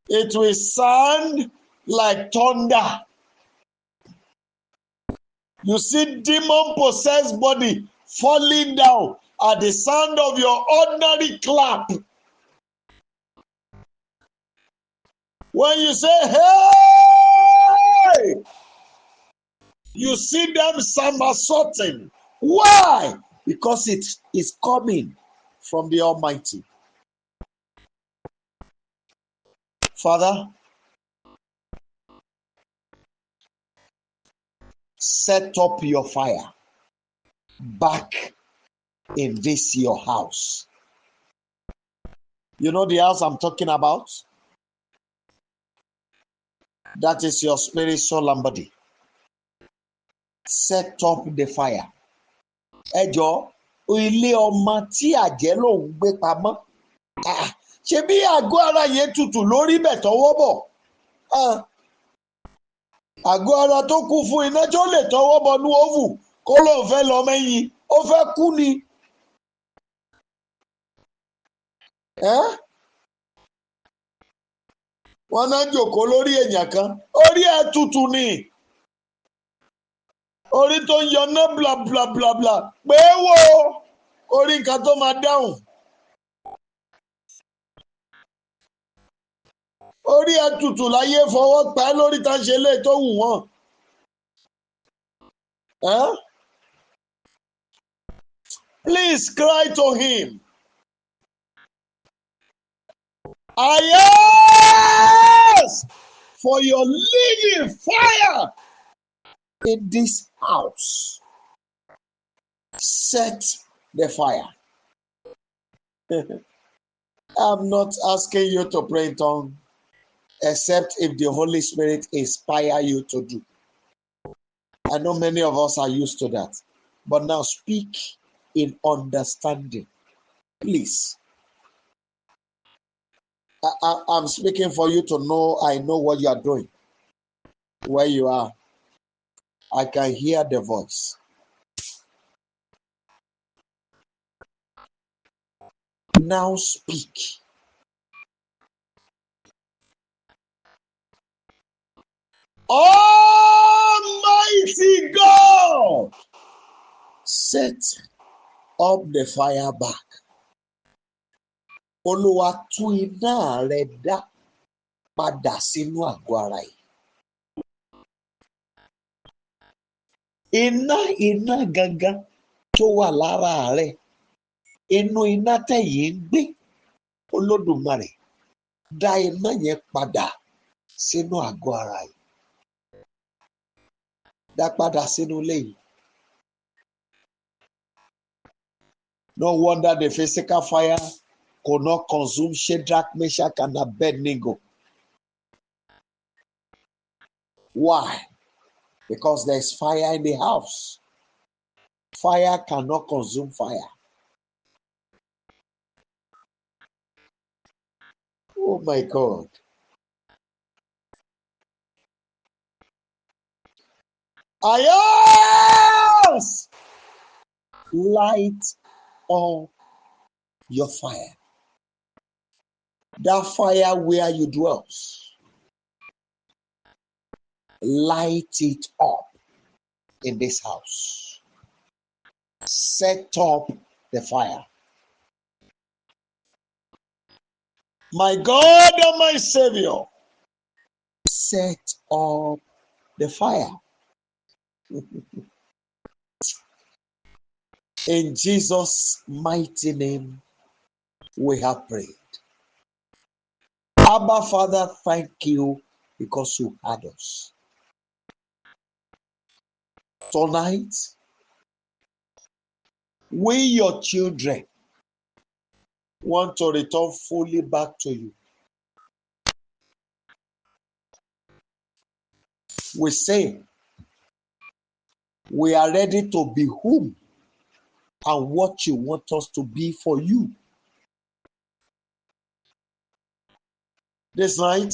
It will sound like thunder. You see demon possessed body falling down at the sound of your ordinary clap. When you say hey, you see them somersaulting. Why? Because it is coming from the Almighty. Father, set up your fire back in this your house. You know the house I'm talking about? That is your spirit, soul, and body. Set up the fire. Ẹ jọ̀ọ́, ilé ọmọ tí àjẹ́ ló ń gbé pamọ́. Ṣé bí àgọ́ ara yẹn tutù lórí bẹ̀ tọwọ́ bọ̀? Àgọ́ ara tó kú fún iná tó lè tọwọ́ bọ̀ ní òwú kó lóun fẹ́ lọ mẹ́yìn, ó fẹ́ kú ni. Wọ́n náà jòkó lórí èèyàn kan, orí ẹ̀ tutù ni. Orí tó ń yọná bla bla bla bla pé wo orí nǹkan tó máa dáhùn. Orí ẹ̀ tutù láyé fọwọ́ pa ẹ́ lórí tá ń ṣe lé tó wù wọ́n. Please cry to him. I ask for your living fire in this house. Set the fire. I'm not asking you to pray in tongues, except if the Holy Spirit inspire you to do. I know many of us are used to that. But now speak in understanding. Please. I'm speaking for you to know I know what you are doing. Where you are. I can hear the voice. Now speak. Almighty God, set up the fire back. Olúwa tú iná rẹ̀ dá padà sínú àgọ́ ara yìí. Iná gangan tó wà lára rẹ̀, inú iná tẹ̀yìn ń gbé. Olódùmarè dá iná yẹn padà sínú àgọ́ ara yìí. Dá padà sínú ilé yìí. No wonder the physical fire could not consume Shadrach, Meshach, and Abednego. Why? Because there is fire in the house. Fire cannot consume fire. Oh my God. Ayos! Light up your fire. That fire where you dwell. Light it up in this house. Set up the fire. My God and my Savior, set up the fire. In Jesus' mighty name, we have prayed. Abba, Father, thank you because you had us. Tonight, we, your children, want to return fully back to you. We say, we are ready to be whom and what you want us to be for you. This night,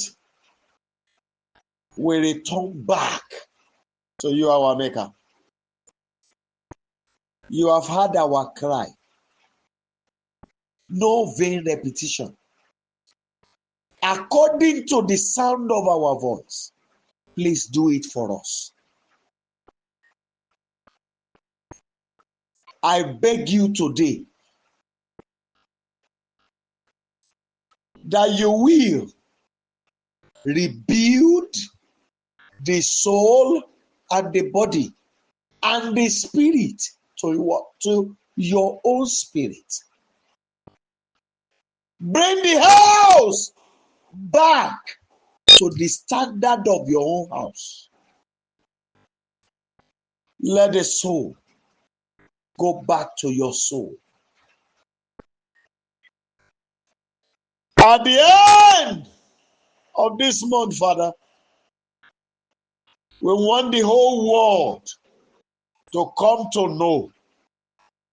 we return back to you, our Maker. You have heard our cry. No vain repetition. According to the sound of our voice, please do it for us. I beg you today that you will rebuild the soul and the body and the spirit to your own spirit. Bring the house back to the standard of your own house. Let the soul go back to your soul. At the end of this month, Father, we want the whole world to come to know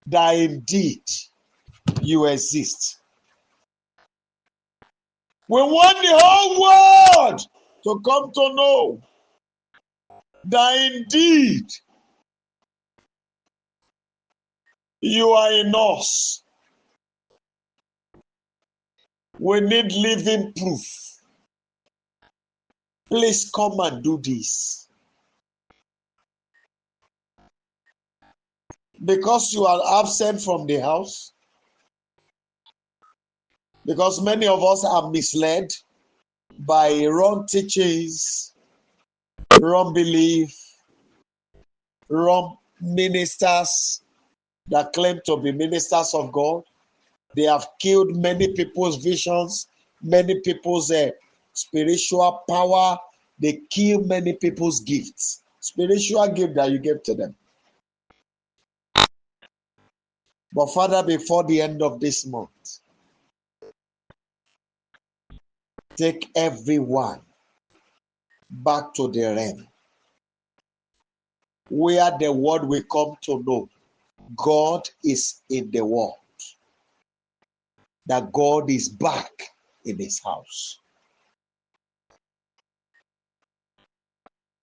that indeed you exist. We want the whole world to come to know that indeed you are in us. We need living proof. Please come and do this. Because you are absent from the house, because many of us are misled by wrong teachings, wrong belief, wrong ministers that claim to be ministers of God. They have killed many people's visions, many people's spiritual power. They kill many people's gifts, spiritual gift that you gave to them. But Father, before the end of this month, take everyone back to the realm where the world will come to know God is in the world, that God is back in his house.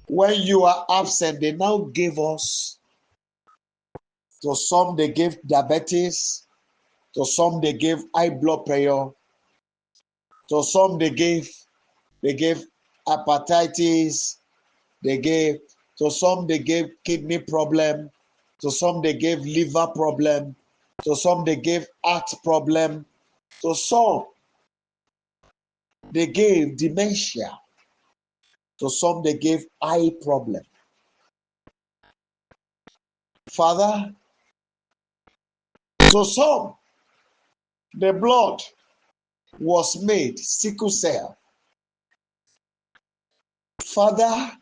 When you are absent, they now give us, to some they give diabetes, to some they give high blood pressure, to some they give hepatitis, to some they gave kidney problem, to some they gave liver problem, to some they gave heart problem, to some they gave dementia, to some they gave eye problem. Father, to some the blood was made sickle cell. Father,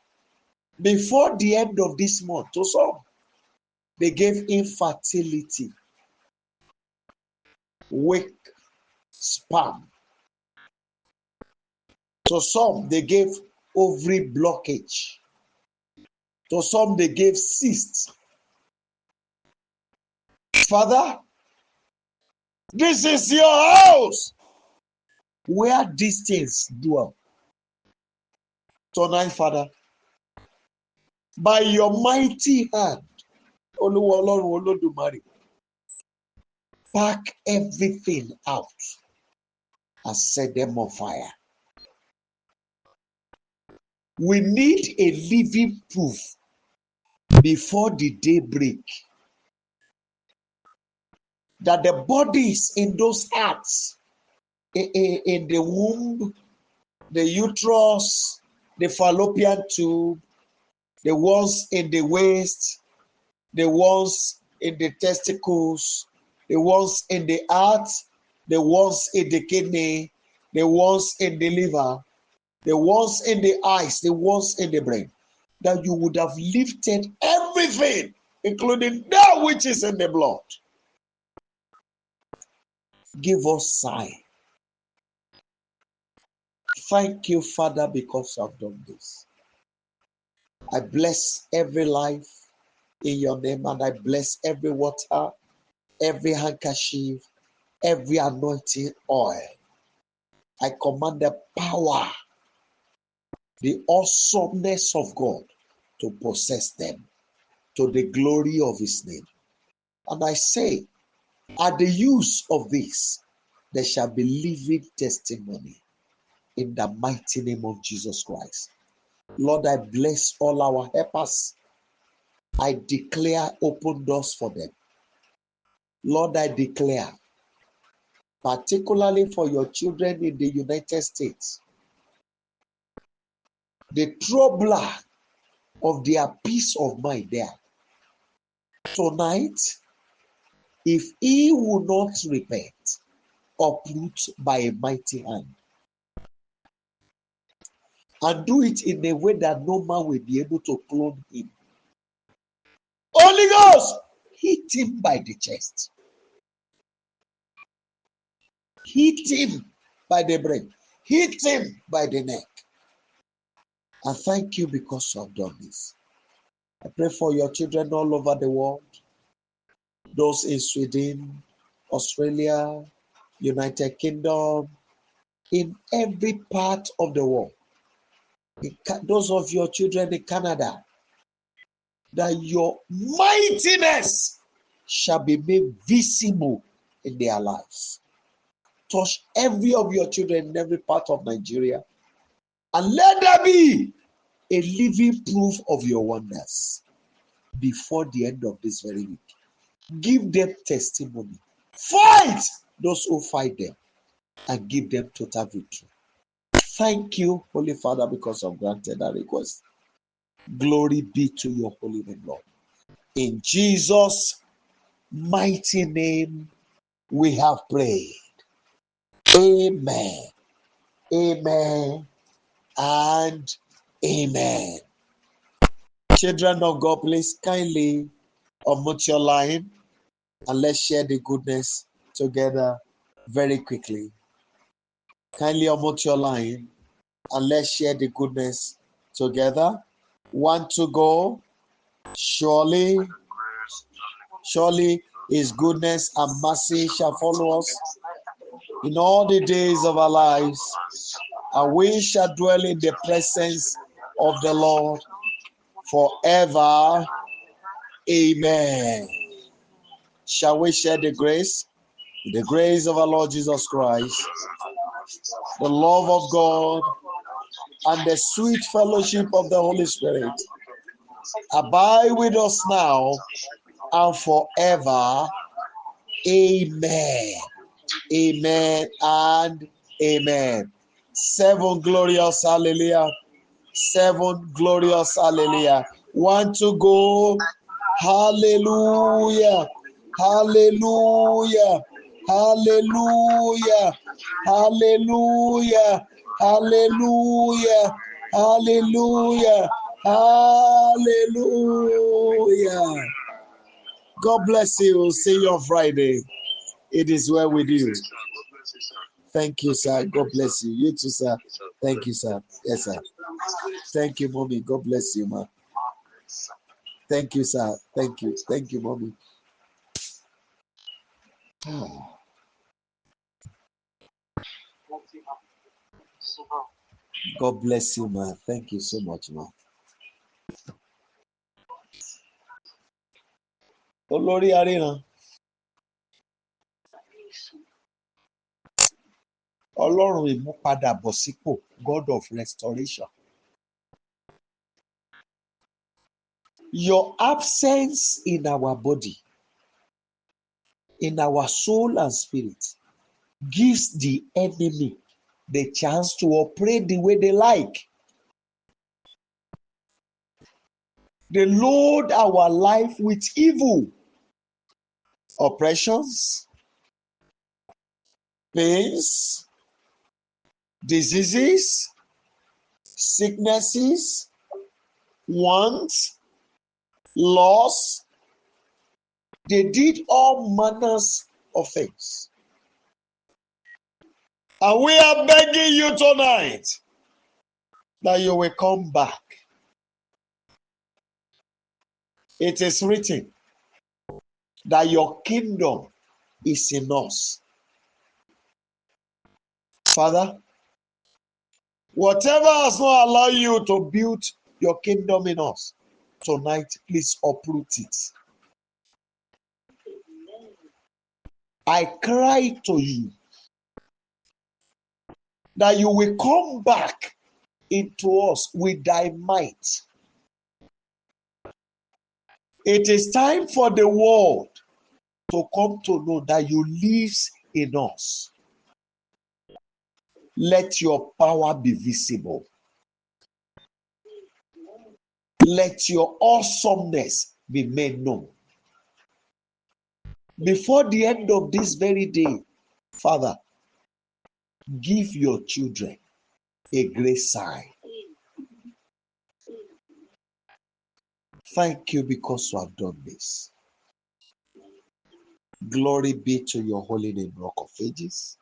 before the end of this month, to some they gave infertility, weak sperm. To some they gave ovary blockage. To some they gave cysts. Father, this is your house where these things dwell. Tonight, Father, by your mighty hand, Oluwa Ọlọ́run Olódùmarè, pack everything out and set them on fire. We need a living proof before the day break that the bodies in those hearts, in the womb, the uterus, the fallopian tube, the ones in the waist, the ones in the testicles, the ones in the heart, the ones in the kidney, the ones in the liver, the ones in the eyes, the ones in the brain, that you would have lifted everything, including that which is in the blood. Give us sign. Thank you, Father, because I've done this. I bless every life in your name, and I bless every water, every handkerchief, every anointing oil. I command the power, the awesomeness of God to possess them to the glory of his name. And I say, at the use of this, there shall be living testimony in the mighty name of Jesus Christ. Lord, I bless all our helpers. I declare open doors for them. Lord, I declare, particularly for your children in the United States, the troubler of their peace of mind there. Tonight, if he will not repent, uproot by a mighty hand, and do it in a way that no man will be able to clone him. Holy Ghost, hit him by the chest. Hit him by the brain. Hit him by the neck. And thank you because you have done this. I pray for your children all over the world, those in Sweden, Australia, United Kingdom, in every part of the world. Those of your children in Canada, that your mightiness shall be made visible in their lives. Touch every of your children in every part of Nigeria, and let there be a living proof of your wonders before the end of this very week. Give them testimony. Fight those who fight them and give them total victory. Thank you, Holy Father, because I've granted that request. Glory be to your holy name, Lord. In Jesus' mighty name, we have prayed. Amen. Amen. And amen. Children of God, please kindly unmute your line and let's share the goodness together very quickly. Kindly unmute your line and let's share the goodness together. 1, 2, go. Surely his goodness and mercy shall follow us in all the days of our lives, and we shall dwell in the presence of the Lord forever. Amen. Shall we share the grace? The grace of our Lord Jesus Christ, the love of God, and the sweet fellowship of the Holy Spirit abide with us now and forever. Amen. Amen and amen. 7 glorious hallelujah. 7 glorious hallelujah. 1 to go. Hallelujah. Hallelujah. Hallelujah. Hallelujah. Hallelujah. Hallelujah. Hallelujah. God bless you. See you on Friday. It is well with you. Thank you, sir. God bless you. You too, sir. Thank you, sir. Yes, sir. Thank you, mommy. God bless you, ma. Thank you, sir. Thank you. Thank you, mommy. God bless you, ma. Thank you so much, ma. Olórí aríran. Ọlọ́run ìmúpadàbọ̀sípò, God of restoration. Your absence in our body, in our soul and spirit, gives the enemy the chance to operate the way they like. They load our life with evil, oppressions, pains, diseases, sicknesses, wants, loss. They did all manners of things. And we are begging you tonight that you will come back. It is written that your kingdom is in us. Father, whatever has not allowed you to build your kingdom in us, tonight, please uproot it. I cry to you that you will come back into us with thy might. It is time for the world to come to know that you live in us. Let your power be visible. Let your awesomeness be made known. Before the end of this very day, Father, give your children a great sign. Thank you because you have done this. Glory be to your holy name, Rock of Ages.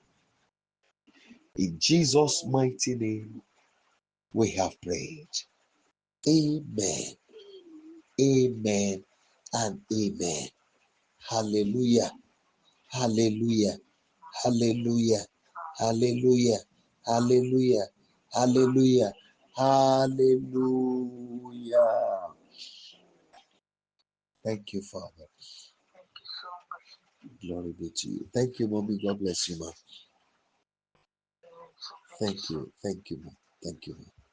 In Jesus' mighty name, we have prayed. Amen. Amen and amen. Hallelujah. Hallelujah. Hallelujah. Hallelujah. Hallelujah. Hallelujah. Hallelujah. Thank you, Father. Glory be to you. Thank you, Mommy. God bless you, ma. Thank you. Thank you, ma. Thank you, ma.